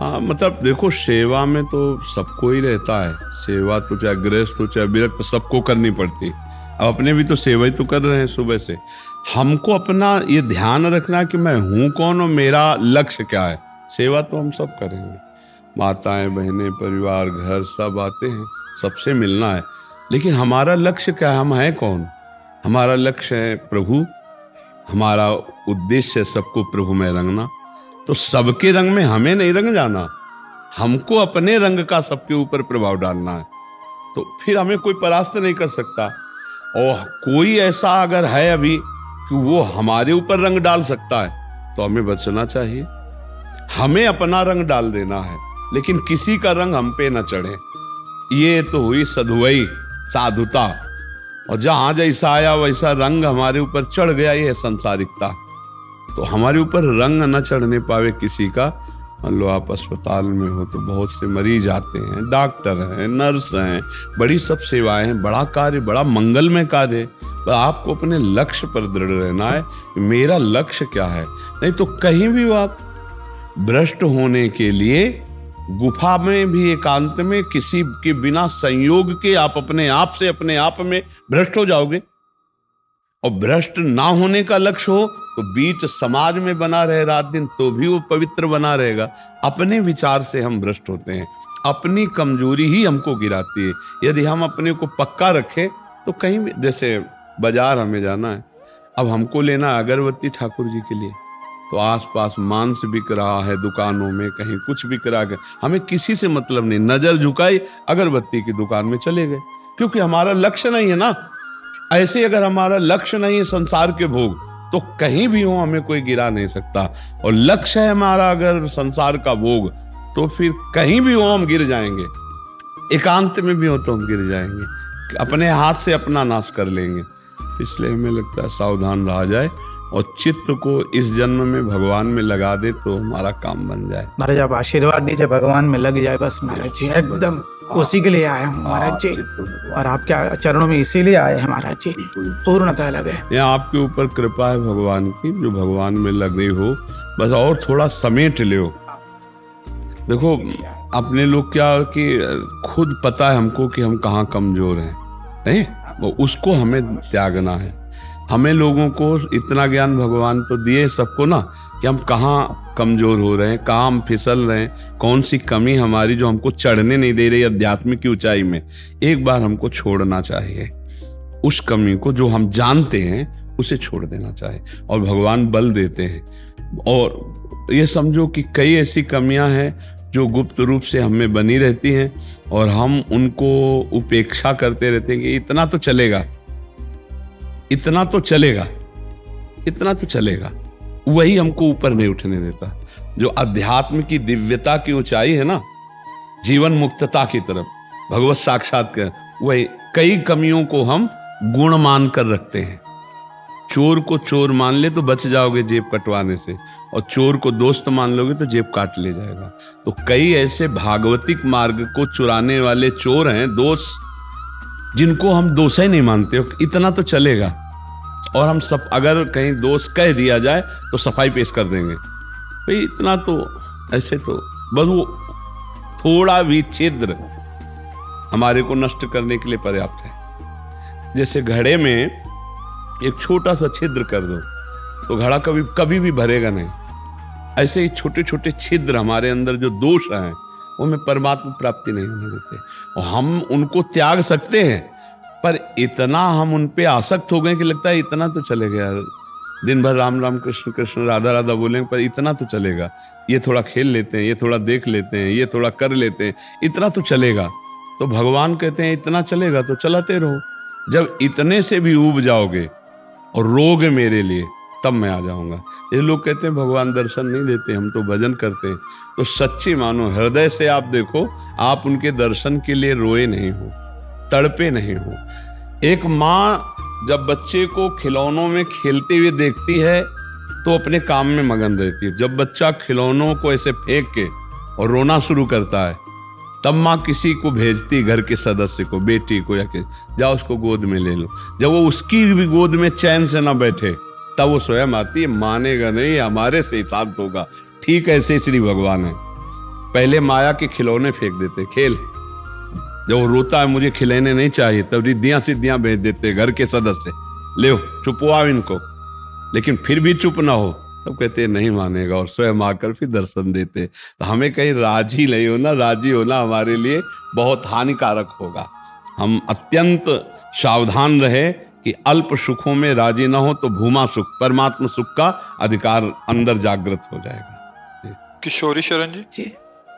B: हाँ, मतलब देखो, सेवा में तो सबको ही रहता है। सेवा तो चाहे गृहस्थ हो चाहे विरक्त, तो सबको करनी पड़ती है। अब अपने भी तो सेवा ही तो कर रहे हैं सुबह से। हमको अपना ये ध्यान रखना कि मैं हूँ कौन और मेरा लक्ष्य क्या है। सेवा तो हम सब करेंगे, माताएं बहनें परिवार घर सब आते हैं, सबसे मिलना है, लेकिन हमारा लक्ष्य क्या है? हम हैं कौन? हमारा लक्ष्य है प्रभु, हमारा उद्देश्य है सबको प्रभु में रंगना। तो सबके रंग में हमें नहीं रंग जाना, हमको अपने रंग का सबके ऊपर प्रभाव डालना है। तो फिर हमें कोई परास्त नहीं कर सकता। और कोई ऐसा अगर है अभी कि वो हमारे ऊपर रंग डाल सकता है, तो हमें बचना चाहिए। हमें अपना रंग डाल देना है, लेकिन किसी का रंग हम पे न चढ़े। ये तो हुई सधुवई, साधुता। और जहां जैसा आया वैसा रंग हमारे ऊपर चढ़ गया, ये है संसारिकता। तो हमारे ऊपर रंग न चढ़ने पावे किसी का। मान लो आप अस्पताल में हो तो बहुत से मरीज आते हैं, डॉक्टर हैं, नर्स हैं, बड़ी सब सेवाएं हैं, बड़ा कार्य, बड़ा मंगलमय कार्य है। पर आपको अपने लक्ष्य पर दृढ़ रहना है, मेरा लक्ष्य क्या है। नहीं तो कहीं भी वो आप भ्रष्ट होने के लिए गुफा में भी एकांत में किसी के बिना संयोग के आप अपने आप से अपने आप में भ्रष्ट हो जाओगे। और भ्रष्ट ना होने का लक्ष्य हो तो बीच समाज में बना रहे रात दिन, तो भी वो पवित्र बना रहेगा। अपने विचार से हम भ्रष्ट होते हैं, अपनी कमजोरी ही हमको गिराती है। यदि हम अपने को पक्का रखें तो कहीं भी, जैसे बाजार हमें जाना है, अब हमको लेना अगरबत्ती ठाकुर जी के लिए, तो आसपास मांस बिक रहा है दुकानों में, कहीं कुछ बिक रहा है, हमें किसी से मतलब नहीं, नजर झुकाई अगरबत्ती की दुकान में चले गए, क्योंकि हमारा लक्ष्य नहीं है ना। ऐसे अगर हमारा लक्ष्य नहीं है संसार के भोग, तो कहीं भी हो हमें कोई गिरा नहीं सकता। और लक्ष्य है हमारा अगर संसार का भोग, तो फिर कहीं भी हो हम गिर जाएंगे, एकांत में भी हो तो हम गिर जाएंगे, अपने हाथ से अपना नाश कर लेंगे। इसलिए हमें लगता है सावधान रहा जाए और चित्त को इस जन्म में भगवान में लगा दे तो हमारा काम बन जाए।
E: महाराज आप आशीर्वाद दीजिए, भगवान में लग जाए बस महाराज जी, एकदम उसी के लिए आए हूँ महाराज जी, और आपके चरणों में इसीलिए आए हैं महाराज जी, पूर्णतः लगे।
B: यह आपके ऊपर कृपा है भगवान की, जो भगवान में लगे हो, बस और थोड़ा समेट ले। देखो अपने लोग क्या कि खुद पता है हमको कि हम कहाँ कमजोर हैं, नहीं, उसको हमें त्यागना है। हमें लोगों को इतना ज्ञान भगवान तो दिए सबको ना, कि हम कहाँ कमजोर हो रहे हैं, कहाँ हम फिसल रहे हैं, कौन सी कमी हमारी जो हमको चढ़ने नहीं दे रही अध्यात्म की ऊंचाई में। एक बार हमको छोड़ना चाहिए उस कमी को, जो हम जानते हैं उसे छोड़ देना चाहिए, और भगवान बल देते हैं। और ये समझो कि कई ऐसी कमियां हैं जो गुप्त रूप से हमें बनी रहती हैं, और हम उनको उपेक्षा करते रहते हैं कि इतना तो चलेगा, इतना तो चलेगा, इतना तो चलेगा। वही हमको ऊपर नहीं उठने देता। जो अध्यात्म की दिव्यता की ऊंचाई है ना, जीवन मुक्तता की तरफ, भगवत साक्षात्कार, वही कई कमियों को हम गुण मान कर रखते हैं। चोर को चोर मान ले तो बच जाओगे जेब कटवाने से, और चोर को दोस्त मान लोगे तो जेब काट ले जाएगा। तो कई ऐसे भागवतिक मार्ग को चुराने वाले चोर हैं, दोस्त, जिनको हम दोष ही नहीं मानते हो, इतना तो चलेगा। और हम सब अगर कहीं दोष कह दिया जाए तो सफाई पेश कर देंगे, भाई इतना तो, ऐसे तो बस वो थोड़ा भी छिद्र हमारे को नष्ट करने के लिए पर्याप्त है। जैसे घड़े में एक छोटा सा छिद्र कर दो तो घड़ा कभी कभी भी भरेगा नहीं। ऐसे ही छोटे छोटे छिद्र हमारे अंदर जो दोष हैं, वो हमें परमात्मा प्राप्ति नहीं होने देते। और हम उनको त्याग सकते हैं, पर इतना हम उन पे आसक्त हो गए कि लगता है इतना तो चलेगा, दिन भर राम राम कृष्ण कृष्ण राधा राधा बोलेंगे, पर इतना तो चलेगा, ये थोड़ा खेल लेते हैं, ये थोड़ा देख लेते हैं, ये थोड़ा कर लेते हैं, इतना तो चलेगा। तो भगवान कहते हैं इतना चलेगा तो चलाते रहो। जब इतने से भी ऊब जाओगे और रोगे मेरे लिए, तब मैं आ जाऊंगा। ये लोग कहते हैं भगवान दर्शन नहीं देते, हम तो भजन करते हैं। तो सच्ची मानो, हृदय से आप देखो, आप उनके दर्शन के लिए रोए नहीं हो, तड़पे नहीं हो। एक माँ जब बच्चे को खिलौनों में खेलते हुए देखती है तो अपने काम में मगन रहती है। जब बच्चा खिलौनों को ऐसे फेंक के और रोना शुरू करता है, तब माँ किसी को भेजती, घर के सदस्य को, बेटी को या जाओ उसको गोद में ले लो। जब वो उसकी भी गोद में चैन से ना बैठे तब वो स्वयं आती है, मानेगा नहीं, हमारे से शांत होगा। ठीक ऐसे श्री भगवान है, पहले माया के खिलौने फेंक देते, खेल। जब वो रोता है मुझे खिलौने नहीं चाहिए, तब रिद्धियां सिद्धियां भेज देते घर के सदस्य, ले चुपवाओ इनको। लेकिन फिर भी चुप ना हो तब कहते नहीं मानेगा, और स्वयं आकर फिर दर्शन देते। तो हमें कहीं राजी नहीं होना, राजी होना हमारे लिए बहुत हानिकारक होगा। हम अत्यंत सावधान रहे कि अल्प सुखों में राजी ना हो तो भूमा सुख, परमात्मा सुख का अधिकार अंदर जागृत हो जाएगा।
A: किशोरी शरण जी,
E: जी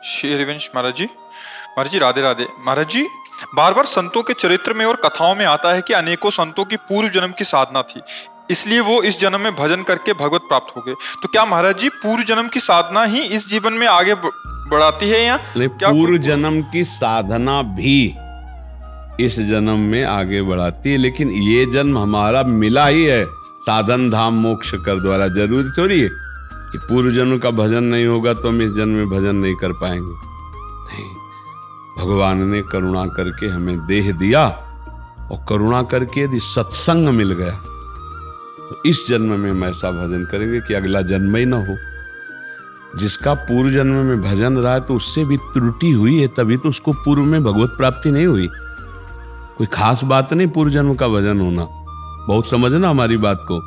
A: श्री हरिवंश महाराज जी। महाराज जी राधे राधे। महाराज जी, बार बार संतों के चरित्र में और कथाओं में आता है कि अनेकों संतों की पूर्व जन्म की साधना थी, इसलिए वो इस जन्म में भजन करके भगवत प्राप्त हो गए। तो क्या महाराज जी पूर्व जन्म की साधना ही इस जीवन में आगे बढ़ाती है, या क्या
B: पूर्व जन्म की साधना भी इस जन्म में आगे बढ़ाती है? लेकिन ये जन्म हमारा मिला ही है साधन धाम मोक्ष कर द्वारा। जरूरी थोड़ी है कि पूर्व जन्म का भजन नहीं होगा तो हम इस जन्म में भजन नहीं कर पाएंगे। नहीं, भगवान ने करुणा करके हमें देह दिया, और करुणा करके यदि सत्संग मिल गया तो इस जन्म में हम ऐसा भजन करेंगे कि अगला जन्म ही ना हो। जिसका पूर्व जन्म में भजन रहा है तो उससे भी त्रुटि हुई है, तभी तो उसको पूर्व में भगवत प्राप्ति नहीं हुई। कोई खास बात नहीं पूर्व जन्म का भजन होना, बहुत समझना हमारी बात को।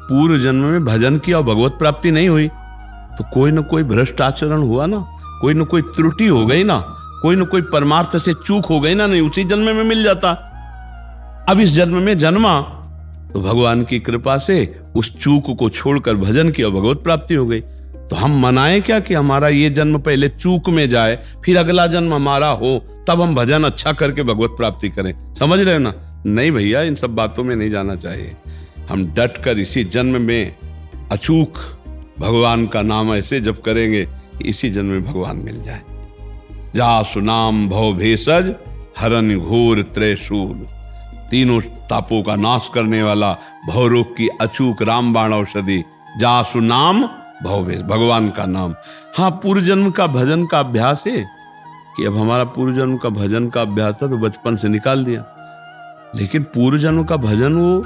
B: पूर्व जन्म में भजन किया और भगवत प्राप्ति नहीं हुई तो कोई ना कोई भ्रष्ट आचरण हुआ ना, कोई ना कोई त्रुटि हो गई ना, कोई ना कोई परमार्थ से चूक हो गई ना, नहीं उसी जन्म में मिल जाता। अब इस जन्म में जन्मा तो भगवान की कृपा से उस चूक को छोड़कर भजन किया, भगवत प्राप्ति हो गई। तो हम मनाएं क्या कि हमारा ये जन्म पहले चूक में जाए, फिर अगला जन्म हमारा हो, तब हम भजन अच्छा करके भगवत प्राप्ति करें। समझ रहे हो ना? नहीं भैया, इन सब बातों में नहीं जाना चाहिए। हम डट कर इसी जन्म में अचूक भगवान का नाम ऐसे जप करेंगे कि इसी जन्म में भगवान मिल जाए। जा सुनाम भव भेषज हरन घोर त्रैशूल, तीनों तापों का नाश करने वाला भवरोग की अचूक रामबाण औषधि, जा सुनाम भव भेष, भगवान का नाम। हाँ, पूर्व जन्म का भजन का अभ्यास है कि अब हमारा पूर्व जन्म का भजन का अभ्यास था तो बचपन से निकाल दिया, लेकिन पूर्व जन्म का भजन वो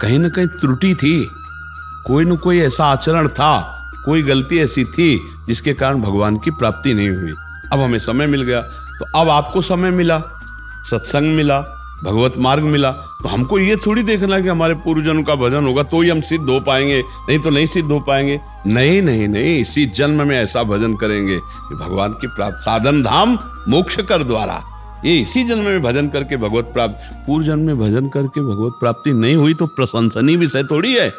B: कहीं ना कहीं त्रुटि थी, कोई न कोई ऐसा आचरण था, कोई गलती ऐसी थी जिसके कारण भगवान की प्राप्ति नहीं हुई। अब हमें समय मिल गया, तो अब आपको समय मिला, सत्संग मिला, भगवत मार्ग मिला, तो हमको ये थोड़ी देखना कि हमारे पूर्व जन्म का भजन होगा तो ही हम सिद्ध हो पाएंगे, नहीं तो नहीं सिद्ध हो पाएंगे। नहीं नहीं नहीं, इसी जन्म में ऐसा भजन करेंगे कि भगवान की प्राप्ति, साधन धाम मोक्ष कर द्वारा, ये इसी जन्म में भजन करके भगवत प्राप्ति। पूर्व जन्म में भजन करके भगवत प्राप्ति नहीं हुई तो प्रशंसनीय विषय थोड़ी है।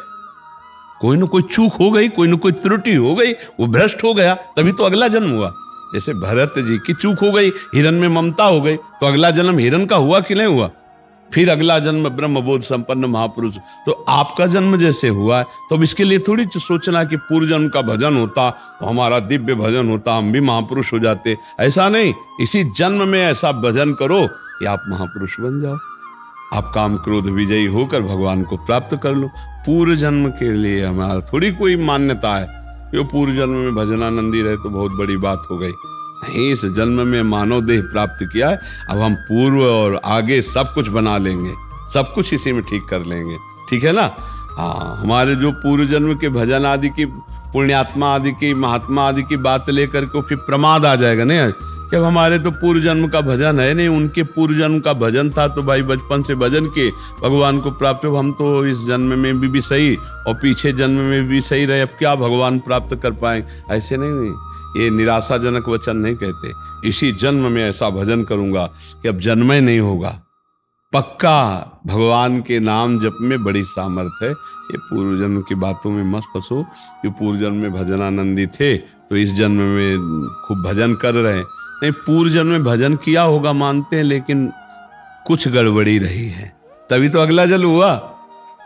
B: कोई ना कोई चूक हो गई, कोई ना कोई त्रुटि हो गई, वो भ्रष्ट हो गया, तभी तो अगला जन्म हुआ। जैसे भरत जी की चूक हो गई, हिरण में ममता हो गई, तो अगला जन्म हिरण का हुआ कि नहीं हुआ? फिर अगला जन्म ब्रह्मबोध संपन्न महापुरुष। तो आपका जन्म जैसे हुआ है, तो अब इसके लिए थोड़ी सोचना कि पूर्व जन्म का भजन होता तो हमारा दिव्य भजन होता, हम भी महापुरुष हो जाते। ऐसा नहीं, इसी जन्म में ऐसा भजन करो कि आप महापुरुष बन जाओ, आप काम क्रोध विजयी होकर भगवान को प्राप्त कर लो। पूर्व जन्म के लिए हमारा थोड़ी कोई मान्यता है कि वो पूर्व जन्म में भजनानंदी रहे तो बहुत बड़ी बात हो गई। नहीं, इस जन्म में मानव देह प्राप्त किया है, अब हम पूर्व और आगे सब कुछ बना लेंगे, सब कुछ इसी में ठीक कर लेंगे। ठीक है ना? हाँ, हमारे जो पूर्व जन्म के भजन आदि की, पुण्यात्मा आदि की, महात्मा आदि की बात लेकर के फिर प्रमाद आ जाएगा। नहीं, जब हमारे तो पूर्व जन्म का भजन है नहीं, उनके पूर्व जन्म का भजन था तो भाई बचपन से भजन के भगवान को प्राप्त हो। हम तो इस जन्म में भी सही और पीछे जन्म में भी सही रहे, अब क्या भगवान प्राप्त कर पाए? ऐसे नहीं, ये निराशाजनक वचन नहीं कहते। इसी जन्म में ऐसा भजन करूंगा कि अब जन्म ही नहीं होगा। पक्का भगवान के नाम जप में बड़ी सामर्थ है। ये पूर्व जन्म की बातों में मत फंसो कि पूर्व जन्म में भजनानंदी थे तो इस जन्म में खूब भजन कर रहे हैं। नहीं, पूर्व जन्म में भजन किया होगा मानते हैं, लेकिन कुछ गड़बड़ी रही है, तभी तो अगला जन्म हुआ।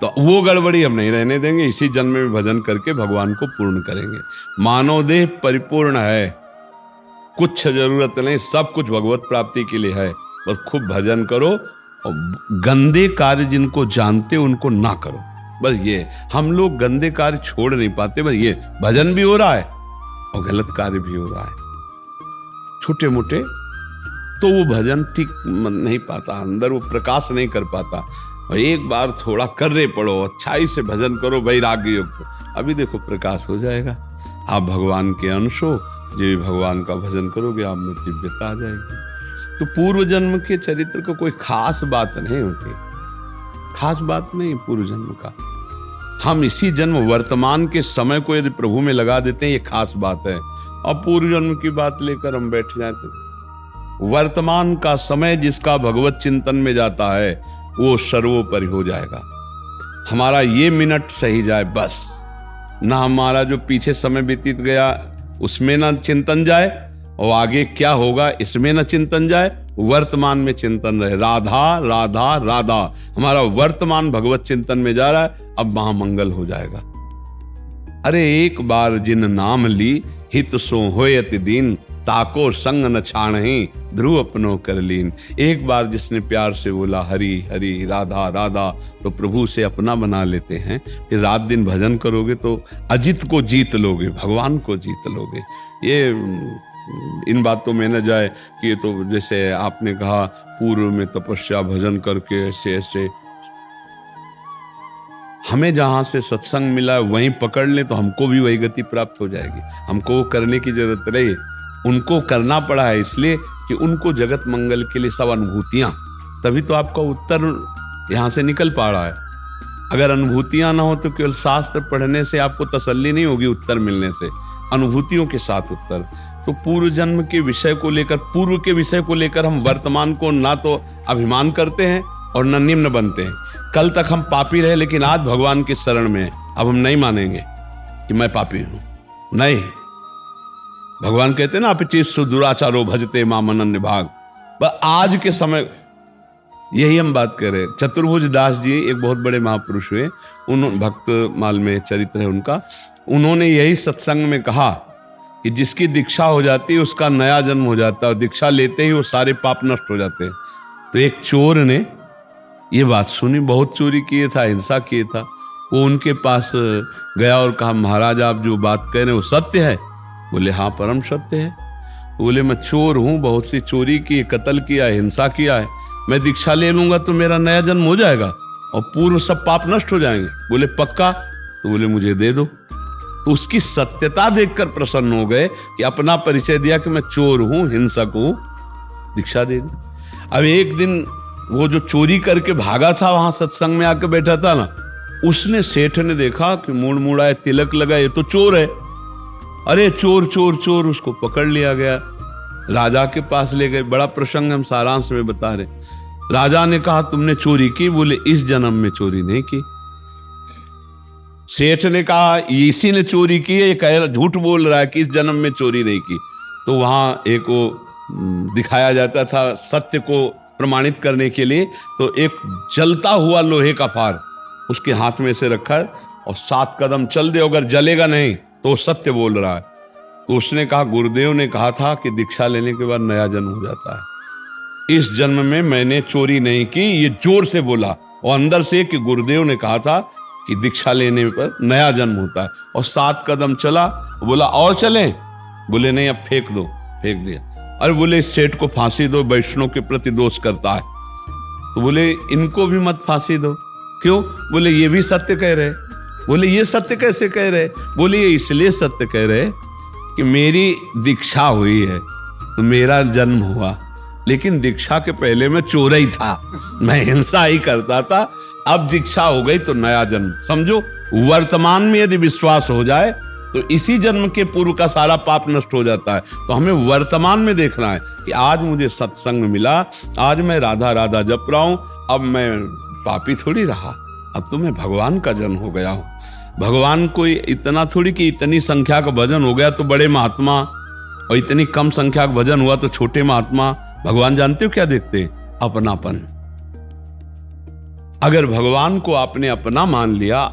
B: तो वो गड़बड़ी हम नहीं रहने देंगे। इसी जन्म में भजन करके भगवान को पूर्ण करेंगे। मानव देह परिपूर्ण है, कुछ जरूरत नहीं, सब कुछ भगवत प्राप्ति के लिए है। बस खूब भजन करो और गंदे कार्य जिनको जानते उनको ना करो। बस ये, हम लोग गंदे कार्य छोड़ नहीं पाते। बस ये, भजन भी हो रहा है और गलत कार्य भी हो रहा है, छोटे मोटे, तो वो भजन ठीक नहीं पाता, अंदर वो प्रकाश नहीं कर पाता। और एक बार थोड़ा कर्रे पड़ो, अच्छाई से भजन करो वैराग्य युक्त, अभी देखो प्रकाश हो जाएगा। आप भगवान के अंश हो, जो भी भगवान का भजन करोगे आप में दिव्यता आ जाएगी। तो पूर्व जन्म के चरित्र का कोई खास बात नहीं होती, खास बात नहीं पूर्व जन्म का। हम इसी जन्म वर्तमान के समय को यदि प्रभु में लगा देते हैं, ये खास बात है। अब पूर्व जन्म की बात लेकर हम बैठ जाए तो वर्तमान का समय जिसका भगवत चिंतन में जाता है वो सर्वोपरि हो जाएगा। हमारा ये मिनट सही जाए बस, ना हमारा जो पीछे समय व्यतीत गया उसमें ना चिंतन जाए, और आगे क्या होगा इसमें ना चिंतन जाए, वर्तमान में चिंतन रहे। राधा राधा राधा, हमारा वर्तमान भगवत चिंतन में जा रहा है, अब महामंगल हो जाएगा। अरे एक बार जिन नाम ली हित सो होयत दीन, ताको संग न छाणहि ध्रुव अपनो कर लीन। एक बार जिसने प्यार से बोला हरि हरि राधा राधा, तो प्रभु से अपना बना लेते हैं। फिर रात दिन भजन करोगे तो अजित को जीत लोगे, भगवान को जीत लोगे। ये इन बातों में न जाए कि ये तो जैसे आपने कहा पूर्व में तपस्या भजन करके ऐसे ऐसे, हमें जहां से सत्संग मिला वहीं पकड़ ले तो हमको भी वही गति प्राप्त हो जाएगी। हमको वो करने की जरूरत रही, उनको करना पड़ा है इसलिए कि उनको जगत मंगल के लिए सब अनुभूतियां, तभी तो आपका उत्तर यहां से निकल पा रहा है। अगर अनुभूतियां ना हो तो केवल शास्त्र पढ़ने से आपको तसल्ली नहीं होगी, उत्तर मिलने से, अनुभूतियों के साथ उत्तर। तो पूर्व जन्म के विषय को लेकर, पूर्व के विषय को लेकर हम वर्तमान को ना तो अभिमान करते हैं और न निम्न बनते हैं। कल तक हम पापी रहे लेकिन आज भगवान की शरण में, अब हम नहीं मानेंगे कि मैं पापी हूं, नहीं। भगवान कहते हैं ना अपचित दुराचारो भजते माम अनन्य भाग। बस आज के समय यही हम बात कर रहे हैं। चतुर्भुज दास जी एक बहुत बड़े महापुरुष हुए, उन्होंने भक्त माल में चरित्र है उनका, उन्होंने यही सत्संग में कहा कि जिसकी दीक्षा हो जाती है उसका नया जन्म हो जाता है, और दीक्षा लेते ही वो सारे पाप नष्ट हो जाते हैं। तो एक चोर ने ये बात सुनी, बहुत चोरी किए था, हिंसा किए था, वो उनके पास गया और कहा महाराज आप जो बात कह रहे हैं वो सत्य है? बोले हाँ परम सत्य है। बोले मैं चोर हूँ, बहुत सी चोरी की, कत्ल किया है, हिंसा किया है, मैं दीक्षा ले लूंगा तो मेरा नया जन्म हो जाएगा और पूर्व सब पाप नष्ट हो जाएंगे। बोले पक्का? तो बोले मुझे दे दो। तो उसकी सत्यता देखकर प्रसन्न हो गए कि अपना परिचय दिया कि मैं चोर हूँ, हिंसक हूँ, दीक्षा दे दी। अब एक दिन वो जो चोरी करके भागा था वहां सत्संग में आके बैठा था ना, उसने, सेठ ने देखा कि मूड़ मुड़ाए, तिलक लगा, ये तो चोर है। अरे चोर चोर चोर, उसको पकड़ लिया गया, राजा के पास ले गए। बड़ा प्रसंग हम सारांश में बता रहे। राजा ने कहा तुमने चोरी की? बोले इस जन्म में चोरी नहीं की। सेठ ने कहा इसी ने चोरी की है, ये कह रहा, झूठ बोल रहा है कि इस जन्म में चोरी नहीं की। तो वहां एक वो दिखाया जाता था सत्य को प्रमाणित करने के लिए, तो एक जलता हुआ लोहे का फार उसके हाथ में से रखा है और 7 कदम चल दे, अगर जलेगा नहीं तो सत्य बोल रहा है। तो उसने कहा गुरुदेव ने कहा था कि दीक्षा लेने के बाद नया जन्म हो जाता है, इस जन्म में मैंने चोरी नहीं की। ये जोर से बोला और अंदर से कि गुरुदेव ने कहा था कि दीक्षा लेने पर नया जन्म होता है। और 7 कदम चला, बोला और चलें? बोले नहीं अब फेंक दो। फेंक दिया। अरे बोले इस सेठ को फांसी दो, वैष्णव के प्रति दोष करता है। तो बोले इनको भी मत फांसी दो। क्यों? बोले ये भी सत्य कह रहे। बोले ये सत्य कैसे कह रहे? बोले ये इसलिए सत्य कह रहे कि मेरी दीक्षा हुई है तो मेरा जन्म हुआ, लेकिन दीक्षा के पहले मैं चोर ही था, मैं हिंसा ही करता था। अब दीक्षा हो गई तो नया जन्म। समझो, वर्तमान में यदि विश्वास हो जाए तो इसी जन्म के पूर्व का सारा पाप नष्ट हो जाता है। तो हमें वर्तमान में देखना है कि आज मुझे सत्संग मिला, आज मैं राधा राधा जप रहा हूं, अब मैं पापी थोड़ी रहा, अब तो मैं भगवान का जन हो गया हूं। भगवान को इतना थोड़ी कि इतनी संख्या का भजन हो गया तो बड़े महात्मा, और इतनी कम संख्या का भजन हुआ तो छोटे महात्मा। भगवान जानते हो क्या देखते? अपनापन। अगर भगवान को आपने अपना मान लिया,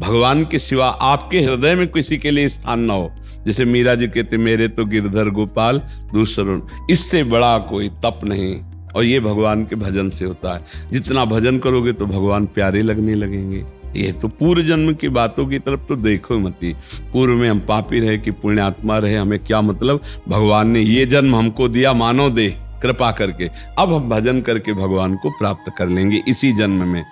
B: भगवान के सिवा आपके हृदय में किसी के लिए स्थान ना हो, जैसे मीरा जी कहते मेरे तो गिरधर गोपाल दूसरों, इससे बड़ा कोई तप नहीं। और ये भगवान के भजन से होता है। जितना भजन करोगे तो भगवान प्यारे लगने लगेंगे। ये तो पूर्व जन्म की बातों की तरफ तो देखो मत ही। पूर्व में हम पापी रहे कि पुण्यात्मा रहे, हमें क्या मतलब, भगवान ने ये जन्म हमको दिया, मानो दे कृपा करके। अब हम भजन करके भगवान को प्राप्त कर लेंगे इसी जन्म में।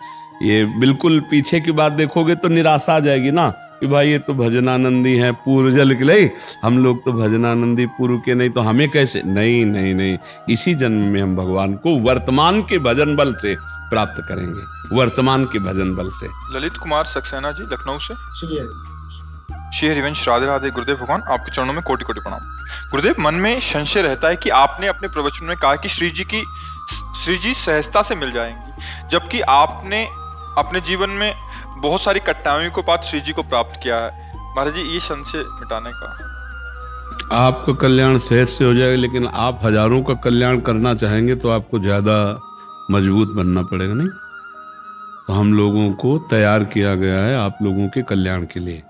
B: ये बिल्कुल पीछे की बात देखोगे तो निराशा आ जाएगी ना कि भाई ये तो भजनानंदी है पूर्व जल के लिए, हम लोग तो भजनानंदी पूर्व के नहीं, तो हमें कैसे। नहीं नहीं नहीं, इसी जन्म में हम भगवान को वर्तमान के भजन बल से प्राप्त करेंगे, वर्तमान के भजन बल से।
A: ललित कुमार सक्सेना जी लखनऊ से। श्री हरिवंश राधे राधे। गुरुदेव भगवान आपके चरणों में कोटि कोटि प्रणाम। गुरुदेव, मन में संशय रहता है कि आपने अपने प्रवचन में कहा कि श्री जी सहजता से मिल जाएंगी, जबकि आपने अपने जीवन में बहुत सारी कठिनाइयों के बाद श्री जी को प्राप्त किया है। महाराज जी, ये संशय मिटाने का।
B: आपका कल्याण सहज से हो जाएगा, लेकिन आप हजारों का कल्याण करना चाहेंगे तो आपको ज्यादा मजबूत बनना पड़ेगा। नहीं तो हम लोगों को तैयार किया गया है आप लोगों के कल्याण के लिए,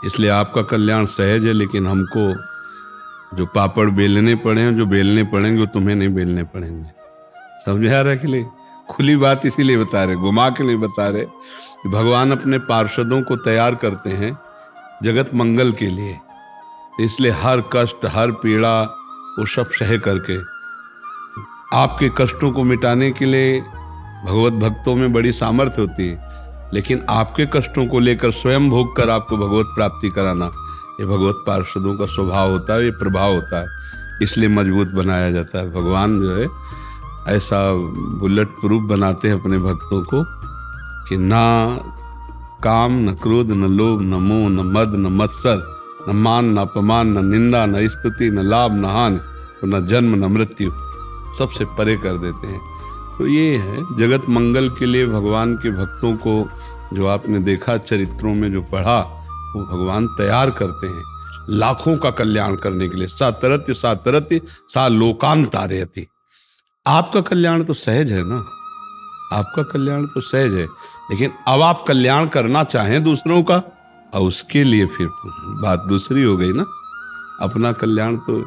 B: इसलिए आपका कल्याण सहज है। लेकिन हमको जो पापड़ बेलने पड़े हैं, जो बेलने पड़ेंगे, वो तुम्हें नहीं बेलने पड़ेंगे। समझ आ रहा है कि नहीं? खुली बात इसीलिए बता रहे, घुमा के नहीं बता रहे। भगवान अपने पार्षदों को तैयार करते हैं जगत मंगल के लिए, इसलिए हर कष्ट हर पीड़ा वो सब सह करके आपके कष्टों को मिटाने के लिए भगवत भक्तों में बड़ी सामर्थ्य होती है। लेकिन आपके कष्टों को लेकर स्वयं भोग कर आपको भगवत प्राप्ति कराना, ये भगवत पार्षदों का स्वभाव होता है, ये प्रभाव होता है, इसलिए मजबूत बनाया जाता है। भगवान जो है ऐसा बुलेट प्रूफ बनाते हैं अपने भक्तों को कि ना काम, न क्रोध, न लोभ, न मोह, न मद, न मत्सर, न मान, न अपमान, न निंदा, न स्तुति, न लाभ, न हानि, न जन्म, न मृत्यु, सबसे परे कर देते हैं। तो ये है जगत मंगल के लिए भगवान के भक्तों को, जो आपने देखा चरित्रों में जो पढ़ा, वो भगवान तैयार करते हैं लाखों का कल्याण करने के लिए। सातरत्य सातरत्य सा लोकान तारयति। आपका कल्याण तो सहज है ना, आपका कल्याण तो सहज है, लेकिन अब आप कल्याण करना चाहें दूसरों का, और उसके लिए फिर बात दूसरी हो गई ना। अपना कल्याण तो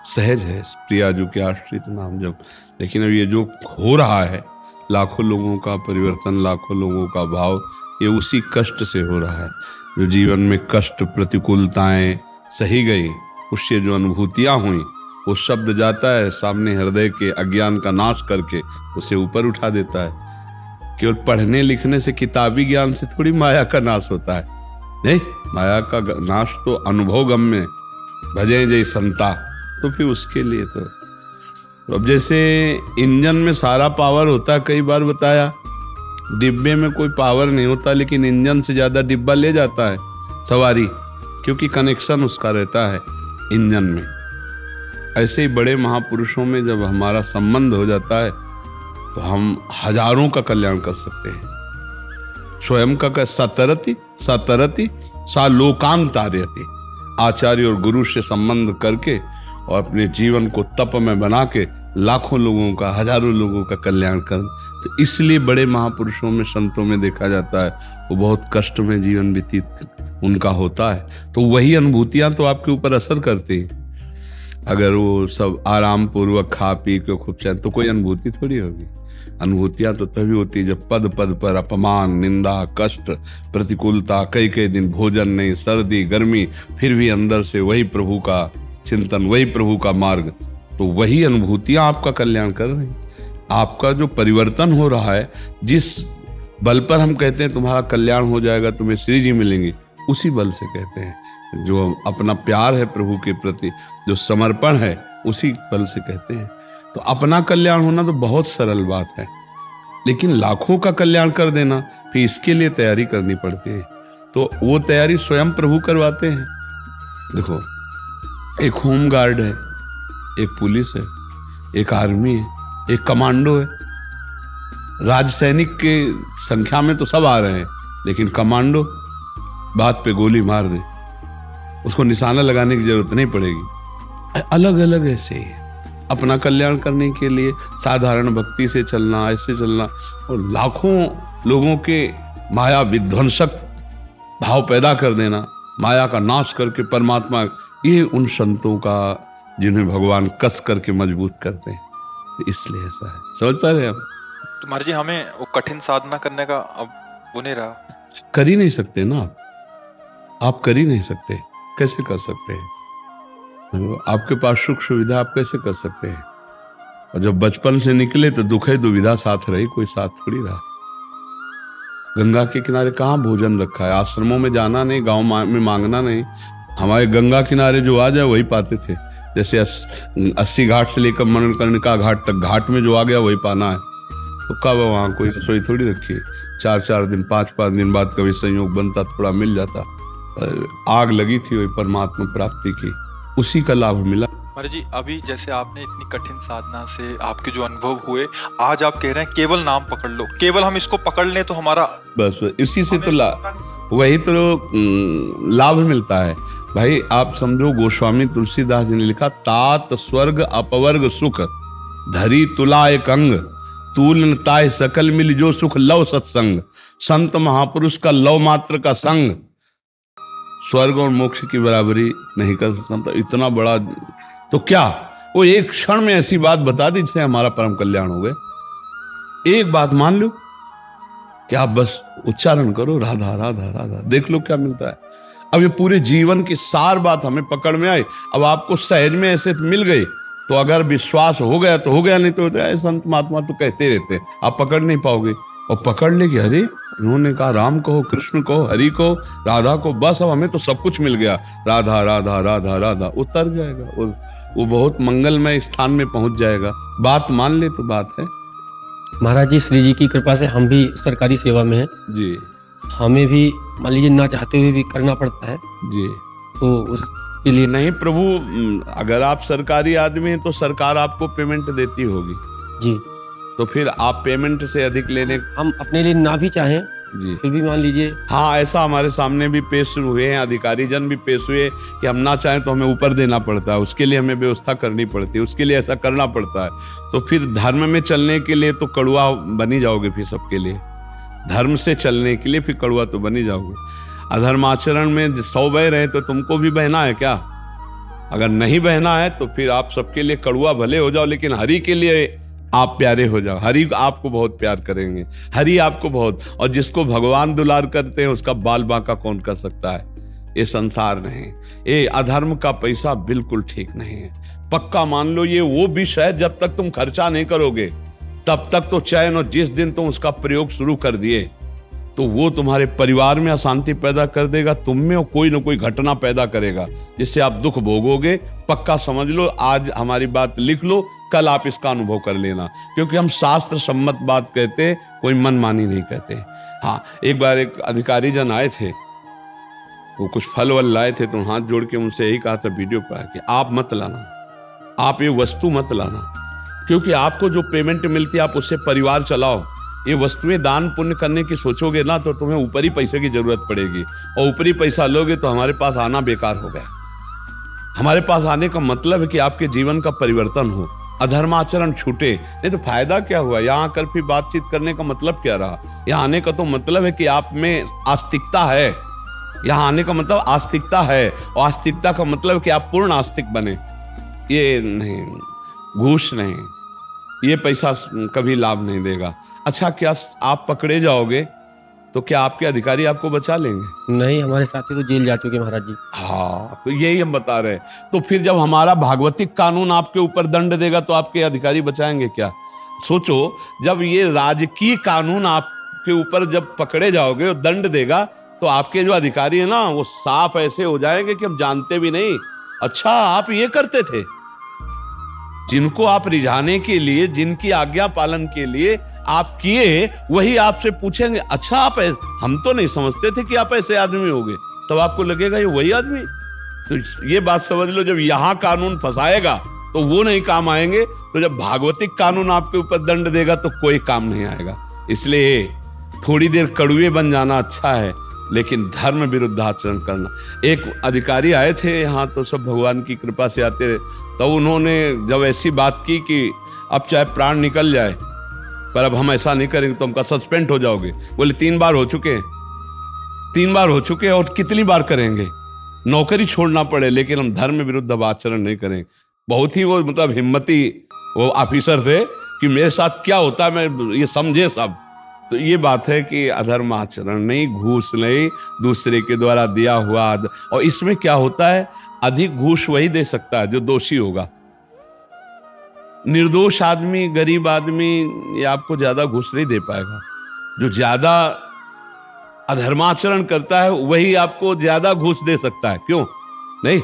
B: सहज है, प्रियाजू के आश्रित नाम जब। लेकिन अब ये जो हो रहा है, लाखों लोगों का परिवर्तन, लाखों लोगों का भाव, ये उसी कष्ट से हो रहा है। जो जीवन में कष्ट प्रतिकूलताएं सही गई, उससे जो अनुभूतियां हुई, वो शब्द जाता है सामने हृदय के अज्ञान का नाश करके उसे ऊपर उठा देता है। केवल पढ़ने लिखने से, किताबी ज्ञान से थोड़ी माया का नाश होता है। नहीं, माया का नाश तो अनुभव गम्य भजे जय संता। तो फिर उसके लिए तो अब जैसे इंजन में सारा पावर होता है, कई बार बताया, डिब्बे में कोई पावर नहीं होता, लेकिन इंजन से ज्यादा डिब्बा ले जाता है सवारी, क्योंकि कनेक्शन उसका रहता है इंजन में। ऐसे ही बड़े महापुरुषों में जब हमारा संबंध हो जाता है तो हम हजारों का कल्याण कर सकते हैं। स्वयं का सतरति सतरति सा लोकान तारयति। आचार्य और गुरु से संबंध करके और अपने जीवन को तप में बना के लाखों लोगों का, हजारों लोगों का कल्याण कर। तो इसलिए बड़े महापुरुषों में, संतों में देखा जाता है वो बहुत कष्ट में जीवन व्यतीत उनका होता है। तो वही अनुभूतियां तो आपके ऊपर असर करती हैं। अगर वो सब आराम पूर्वक खा पी के खूब चैन, तो कोई अनुभूति थोड़ी होगी। अनुभूतियां तो तभी होती है जब पद पद पर अपमान, निंदा, कष्ट, प्रतिकूलता, कई कई दिन भोजन नहीं, सर्दी गर्मी, फिर भी अंदर से वही प्रभु का चिंतन, वही प्रभु का मार्ग। तो वही अनुभूतियां आपका कल्याण कर रही हैं। आपका जो परिवर्तन हो रहा है, जिस बल पर हम कहते हैं तुम्हारा कल्याण हो जाएगा, तुम्हें श्री जी मिलेंगे, उसी बल से कहते हैं। जो अपना प्यार है प्रभु के प्रति, जो समर्पण है, उसी बल से कहते हैं। तो अपना कल्याण होना तो बहुत सरल बात है, लेकिन लाखों का कल्याण कर देना, फिर इसके लिए तैयारी करनी पड़ती है। तो वो तैयारी स्वयं प्रभु करवाते हैं। देखो, एक होम गार्ड है, एक पुलिस है, एक आर्मी है, एक कमांडो है। राज सैनिक के संख्या में तो सब आ रहे हैं, लेकिन कमांडो बात पे गोली मार दे, उसको निशाना लगाने की जरूरत नहीं पड़ेगी। अलग अलग ऐसे ही है। अपना कल्याण करने के लिए साधारण भक्ति से चलना, ऐसे चलना, और लाखों लोगों के माया विध्वंसक भाव पैदा कर देना, माया का नाश करके परमात्मा, ये उन संतों का जिन्हें भगवान कस करके मजबूत करते हैं, इसलिए ऐसा है। समझ पा रहे हैं आप?
A: तो महाराज जी हमें वो कठिन साधना करने का अब वो नहीं रहा।
B: कर ही नहीं सकते ना आप कर ही नहीं सकते, कैसे कर सकते हैं? आपके पास सुख सुविधा, आप कैसे कर सकते हैं? और जब बचपन से निकले तो दुख है दुविधा साथ रही, कोई साथ थोड़ी रहा। गंगा के किनारे कहाँ भोजन रखा है? आश्रमों में जाना नहीं, गांव में मांगना नहीं। हमारे गंगा किनारे जो आ जाए वही पाते थे। जैसे 80 घाट से लेकर मणिकर्णिका घाट तक, घाट में जो आ गया वही पाना है। तो कब वहाँ कोई रसोई थोड़ी रखी है। 4-4 दिन 5-5 दिन बाद कभी संयोग बनता, थोड़ा मिल जाता। आग लगी थी वही परमात्मा प्राप्ति की, उसी का लाभ मिला।
A: महाराज जी अभी जैसे आपने इतनी कठिन साधना से आपके जो अनुभव हुए, आज आप कह रहे हैं केवल नाम पकड़ लो, केवल हम इसको पकड़ लें तो हमारा
B: बस इसी से तो वही तो लाभ मिलता है भाई। आप समझो, गोस्वामी तुलसीदास जी ने लिखा, तात स्वर्ग अपवर्ग सुख धरी तुला एक अंग, तूल ताय सकल मिल जो सुख लव सत्संग, संत महापुरुष का लव मात्र का संग स्वर्ग और मोक्ष की बराबरी नहीं कर सकता। तो इतना बड़ा, तो क्या वो एक क्षण में ऐसी बात बता दी जिससे हमारा परम कल्याण हो गए। एक बात मान लो कि आप बस उच्चारण करो, राधा राधा राधा, देख लो क्या मिलता है। अब ये पूरे जीवन की सार बात हमें पकड़ में आई। अब आपको सहज में ऐसे मिल गई तो अगर विश्वास हो गया तो हो गया, नहीं तो होता है। संत महात्मा तो कहते रहते हैं, आप पकड़ नहीं पाओगे। और पकड़ लेगी, अरे उन्होंने कहा राम कहो, कृष्ण कहो, हरि कहो, राधा को, बस अब हमें तो सब कुछ मिल गया। राधा राधा राधा राधा उतर जाएगा और वो बहुत मंगलमय स्थान में पहुंच जाएगा। बात मान ले तो बात है।
C: महाराज जी श्री जी की कृपा से हम भी सरकारी सेवा में हैं,
B: जी
C: हमें भी मान लीजिए ना चाहते हुए भी करना पड़ता है,
B: जी।
C: तो उसके लिए
B: नहीं प्रभु, अगर आप सरकारी आदमी हैं तो सरकार आपको पेमेंट देती होगी
C: जी,
B: तो फिर आप पेमेंट से अधिक लेने,
C: हम अपने लिए ना भी चाहें
B: जी
C: फिर भी मान लीजिए।
B: हाँ, ऐसा हमारे सामने भी पेश हुए हैं, अधिकारी जन भी पेश हुए कि हम ना चाहें तो हमें ऊपर देना पड़ता है, उसके लिए हमें व्यवस्था करनी पड़ती है, उसके लिए ऐसा करना पड़ता है। तो फिर धर्म में चलने के लिए तो कड़वा बनी जाओगे फिर सबके लिए। धर्म से चलने के लिए फिर कड़वा तो बनी जाओगे। अधर्माचरण में 100 बह रहे तो तुमको भी बहना है क्या? अगर नहीं बहना है तो फिर आप सबके लिए कड़वा भले हो जाओ, लेकिन हरि के लिए आप प्यारे हो जाओ। हरि आपको बहुत प्यार करेंगे, हरि आपको बहुत, और जिसको भगवान दुलार करते हैं उसका बाल बांका कौन कर सकता है? ये संसार नहीं, ये अधर्म का पैसा बिल्कुल ठीक नहीं है। पक्का मान लो ये वो विष है, जब तक तुम खर्चा नहीं करोगे तब तक तो चैन, और जिस दिन तुम उसका प्रयोग शुरू कर दिए तो वो तुम्हारे परिवार में अशांति पैदा कर देगा, तुम में कोई ना कोई घटना पैदा करेगा जिससे आप दुख भोगोगे। पक्का समझ लो, आज हमारी बात लिख लो, कल आप इसका अनुभव कर लेना, क्योंकि हम शास्त्र सम्मत बात कहते, कोई मनमानी नहीं कहते। हाँ, एक बार एक अधिकारी जन आए थे, वो कुछ फल वल लाए थे, तो हाथ जोड़ के उनसे यही कहा था वीडियो पर कि आप मत लाना, आप ये वस्तु मत लाना, क्योंकि आपको जो पेमेंट मिलती है आप उससे परिवार चलाओ। ये वस्तुएं दान पुण्य करने की सोचोगे ना तो तुम्हें ऊपरी पैसे की जरूरत पड़ेगी, और ऊपरी पैसा लोगे तो हमारे पास आना बेकार हो गया। हमारे पास आने का मतलब है कि आपके जीवन का परिवर्तन हो, अधर्माचरण छूटे, नहीं तो फायदा क्या हुआ? यहाँ आकर फिर बातचीत करने का मतलब क्या रहा? यहाँ आने का तो मतलब है कि आप में आस्तिकता है। यहाँ आने का मतलब आस्तिकता है, और आस्तिकता का मतलब कि आप पूर्ण आस्तिक बने। ये नहीं, घूस नहीं, ये पैसा कभी लाभ नहीं देगा। अच्छा, क्या आप पकड़े जाओगे तो क्या आपके अधिकारी आपको बचा लेंगे?
C: नहीं, हमारे साथी तो जेल जा चुके महाराज जी।
B: हाँ, तो यही हम बता रहे हैं। तो फिर जब हमारा भागवतिक कानून आपके ऊपर दंड देगा तो आपके अधिकारी बचाएंगे क्या? सोचो, जब ये राजकीय कानून आपके ऊपर जब पकड़े जाओगे और दंड देगा तो आपके जो अधिकारी है ना, वो साफ ऐसे हो जाएंगे कि हम जानते भी नहीं, अच्छा आप ये करते थे। जिनको आप रिझाने के लिए, जिनकी आज्ञा पालन के लिए आप किए, वही आपसे पूछेंगे, अच्छा आप हम तो नहीं समझते थे कि आप ऐसे आदमी होगे। तब आपको लगेगा ये वही आदमी। तो ये बात समझ लो, जब यहाँ कानून फंसाएगा तो वो नहीं काम आएंगे, तो जब भागवतिक कानून आपके ऊपर दंड देगा तो कोई काम नहीं आएगा। इसलिए थोड़ी देर कड़ुए बन जाना अच्छा है, लेकिन धर्म विरुद्ध आचरण करना। एक अधिकारी आए थे यहाँ, तो सब भगवान की कृपा से आते रहे, तो उन्होंने जब ऐसी बात की कि अब चाहे प्राण निकल जाए पर अब हम ऐसा नहीं करेंगे, तो हमका सस्पेंड हो जाओगे। बोले 3 बार हो चुके हैं, 3 बार हो चुके हैं और कितनी बार करेंगे, नौकरी छोड़ना पड़े लेकिन हम धर्म विरुद्ध अब आचरण नहीं करेंगे। बहुत ही वो मतलब हिम्मती वो ऑफिसर थे कि मेरे साथ क्या होता है मैं ये समझे सब। तो ये बात है कि अधर्म आचरण नहीं, घूस नहीं, दूसरे के द्वारा दिया हुआ। और इसमें क्या होता है, अधिक घूस वही दे सकता है जो दोषी होगा। निर्दोष आदमी, गरीब आदमी ये आपको ज्यादा घूस नहीं दे पाएगा। जो ज्यादा अधर्माचरण करता है वही आपको ज्यादा घूस दे सकता है, क्यों नहीं?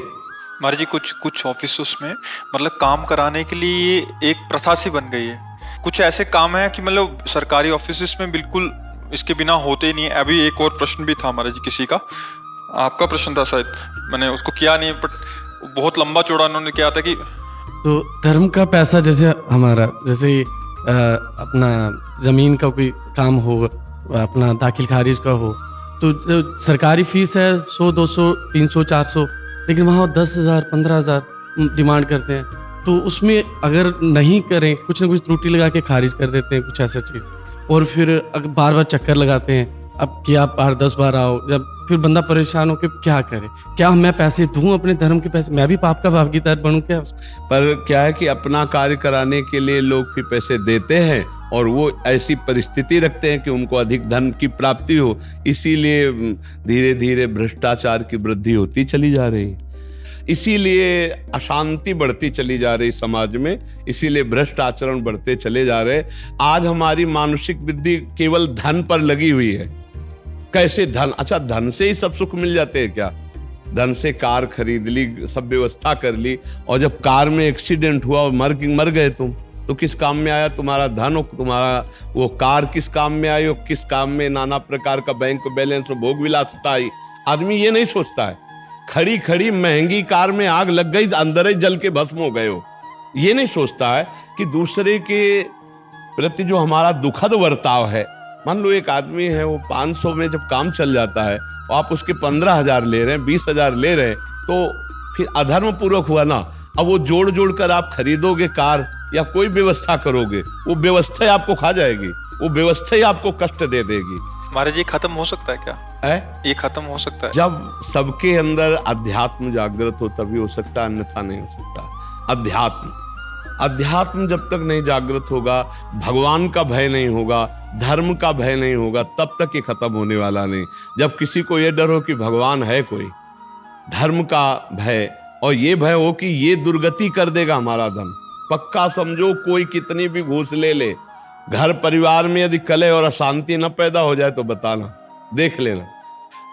A: महाराज जी कुछ ऑफिस में मतलब काम कराने के लिए एक प्रथा सी बन गई है। कुछ ऐसे काम है कि मतलब सरकारी ऑफिस में बिल्कुल इसके बिना होते ही नहीं है। अभी एक और प्रश्न भी था महाराज जी, किसी का आपका प्रश्न था शायद, मैंने उसको किया नहीं, बट बहुत लंबा चौड़ा उन्होंने किया था कि
F: तो धर्म का पैसा जैसे हमारा, जैसे अपना ज़मीन का कोई काम हो, अपना दाखिल खारिज का हो, तो जो सरकारी फीस है 100, 200, 300, 400, लेकिन वहाँ 10,000, 15,000 डिमांड करते हैं। तो उसमें अगर नहीं करें, कुछ ना कुछ त्रुटि लगा के खारिज कर देते हैं कुछ ऐसा चीज़, और फिर बार बार चक्कर लगाते हैं, अब कि आप 8-10 बार आओ, जब फिर बंदा परेशान हो के क्या करे, क्या मैं पैसे दूं अपने धर्म के पैसे, मैं भी पाप का भागीदार बनूं क्या?
B: पर क्या है कि अपना कार्य कराने के लिए लोग फिर पैसे देते हैं और वो ऐसी परिस्थिति रखते हैं कि उनको अधिक धन की प्राप्ति हो, इसीलिए धीरे धीरे भ्रष्टाचार की वृद्धि होती चली जा रही है, इसीलिए अशांति बढ़ती चली जा रही समाज में, इसीलिए भ्रष्ट आचरण बढ़ते चले जा रहे। आज हमारी मानसिक बुद्धि केवल धन पर लगी हुई है। कैसे धन, अच्छा धन से ही सब सुख मिल जाते हैं क्या? धन से कार खरीद ली, सब व्यवस्था कर ली, और जब कार में एक्सीडेंट हुआ और मर गए तुम, तो किस काम में आया तुम्हारा धन? और तुम्हारा वो कार किस काम में आई? और किस काम में नाना प्रकार का बैंक बैलेंस और भोग विलासिता आई? आदमी ये नहीं सोचता है। खड़ी खड़ी महंगी कार में आग लग गई, अंदर ही जल के भस्म हो गए हो, ये नहीं सोचता है कि दूसरे के प्रति जो हमारा दुखद बर्ताव है। मान लो एक आदमी है, वो 500 में जब काम चल जाता है और आप उसके 15,000 ले रहे हैं, 20,000 ले रहे हैं, तो फिर अधर्म पूर्वक हुआ ना। अब वो जोड़ जोड़ कर आप खरीदोगे कार या कोई व्यवस्था करोगे, वो व्यवस्था ही आपको खा जाएगी, वो व्यवस्था ही आपको कष्ट दे देगी।
A: महाराज ये खत्म हो सकता है क्या? ये खत्म हो सकता है
B: जब सबके अंदर अध्यात्म जागृत हो तभी हो सकता है, अन्यथा नहीं हो सकता। अध्यात्म जब तक नहीं जागृत होगा, भगवान का भय नहीं होगा, धर्म का भय नहीं होगा, तब तक ये खत्म होने वाला नहीं। जब किसी को ये डर हो कि भगवान है कोई, धर्म का भय, और ये भय हो कि ये दुर्गति कर देगा हमारा धन, पक्का समझो कोई कितनी भी घूस ले ले, घर परिवार में यदि कलह और अशांति न पैदा हो जाए तो बताना, देख लेना।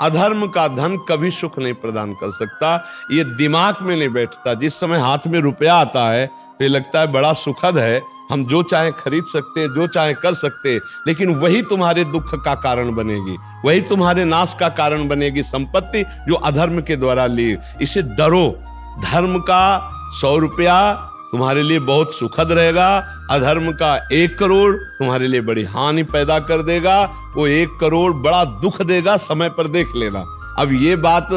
B: अधर्म का धन कभी सुख नहीं प्रदान कर सकता, ये दिमाग में नहीं बैठता। जिस समय हाथ में रुपया आता है तो ये लगता है बड़ा सुखद है, हम जो चाहे खरीद सकते हैं, जो चाहे कर सकते हैं, लेकिन वही तुम्हारे दुख का कारण बनेगी, वही तुम्हारे नाश का कारण बनेगी संपत्ति जो अधर्म के द्वारा ली। इसे डरो, धर्म का 100 रुपया तुम्हारे लिए बहुत सुखद रहेगा, अधर्म का 1 करोड़ तुम्हारे लिए बड़ी हानि पैदा कर देगा, वो 1 करोड़ बड़ा दुख देगा, समय पर देख लेना। अब ये बात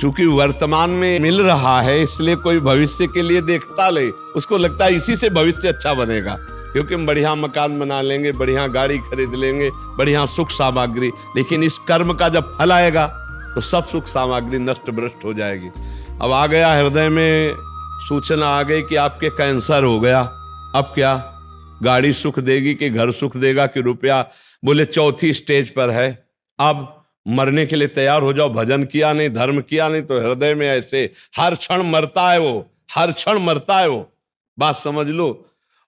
B: चूंकि वर्तमान में मिल रहा है, इसलिए कोई भविष्य के लिए देखता ले, उसको लगता है इसी से भविष्य अच्छा बनेगा, क्योंकि हम बढ़िया मकान बना लेंगे, बढ़िया गाड़ी खरीद लेंगे, बढ़िया सुख सामग्री, लेकिन इस कर्म का जब फल आएगा तो सब सुख सामग्री नष्ट भ्रष्ट हो जाएगी। अब आ गया हृदय में सूचना आ गई कि आपके कैंसर हो गया, अब क्या? गाड़ी सुख देगी कि घर सुख देगा कि रुपया? बोले 4थी स्टेज पर है, अब मरने के लिए तैयार हो जाओ। भजन किया नहीं, धर्म किया नहीं, तो हृदय में ऐसे हर क्षण मरता है वो, हर क्षण मरता है वो, बात समझ लो।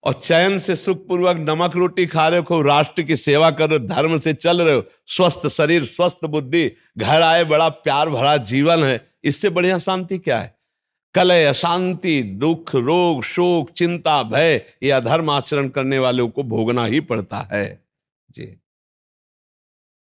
B: और चैन से सुखपूर्वक नमक रोटी खा रहे हो, राष्ट्र की सेवा कर रहे हो, धर्म से चल रहे हो, स्वस्थ शरीर, स्वस्थ बुद्धि, घर आए बड़ा प्यार भरा जीवन है, इससे बढ़िया शांति क्या है? कलह, अशांति, दुख, रोग, शोक, चिंता, भय, ये अधर्म आचरण करने वालों को भोगना ही पड़ता है जी।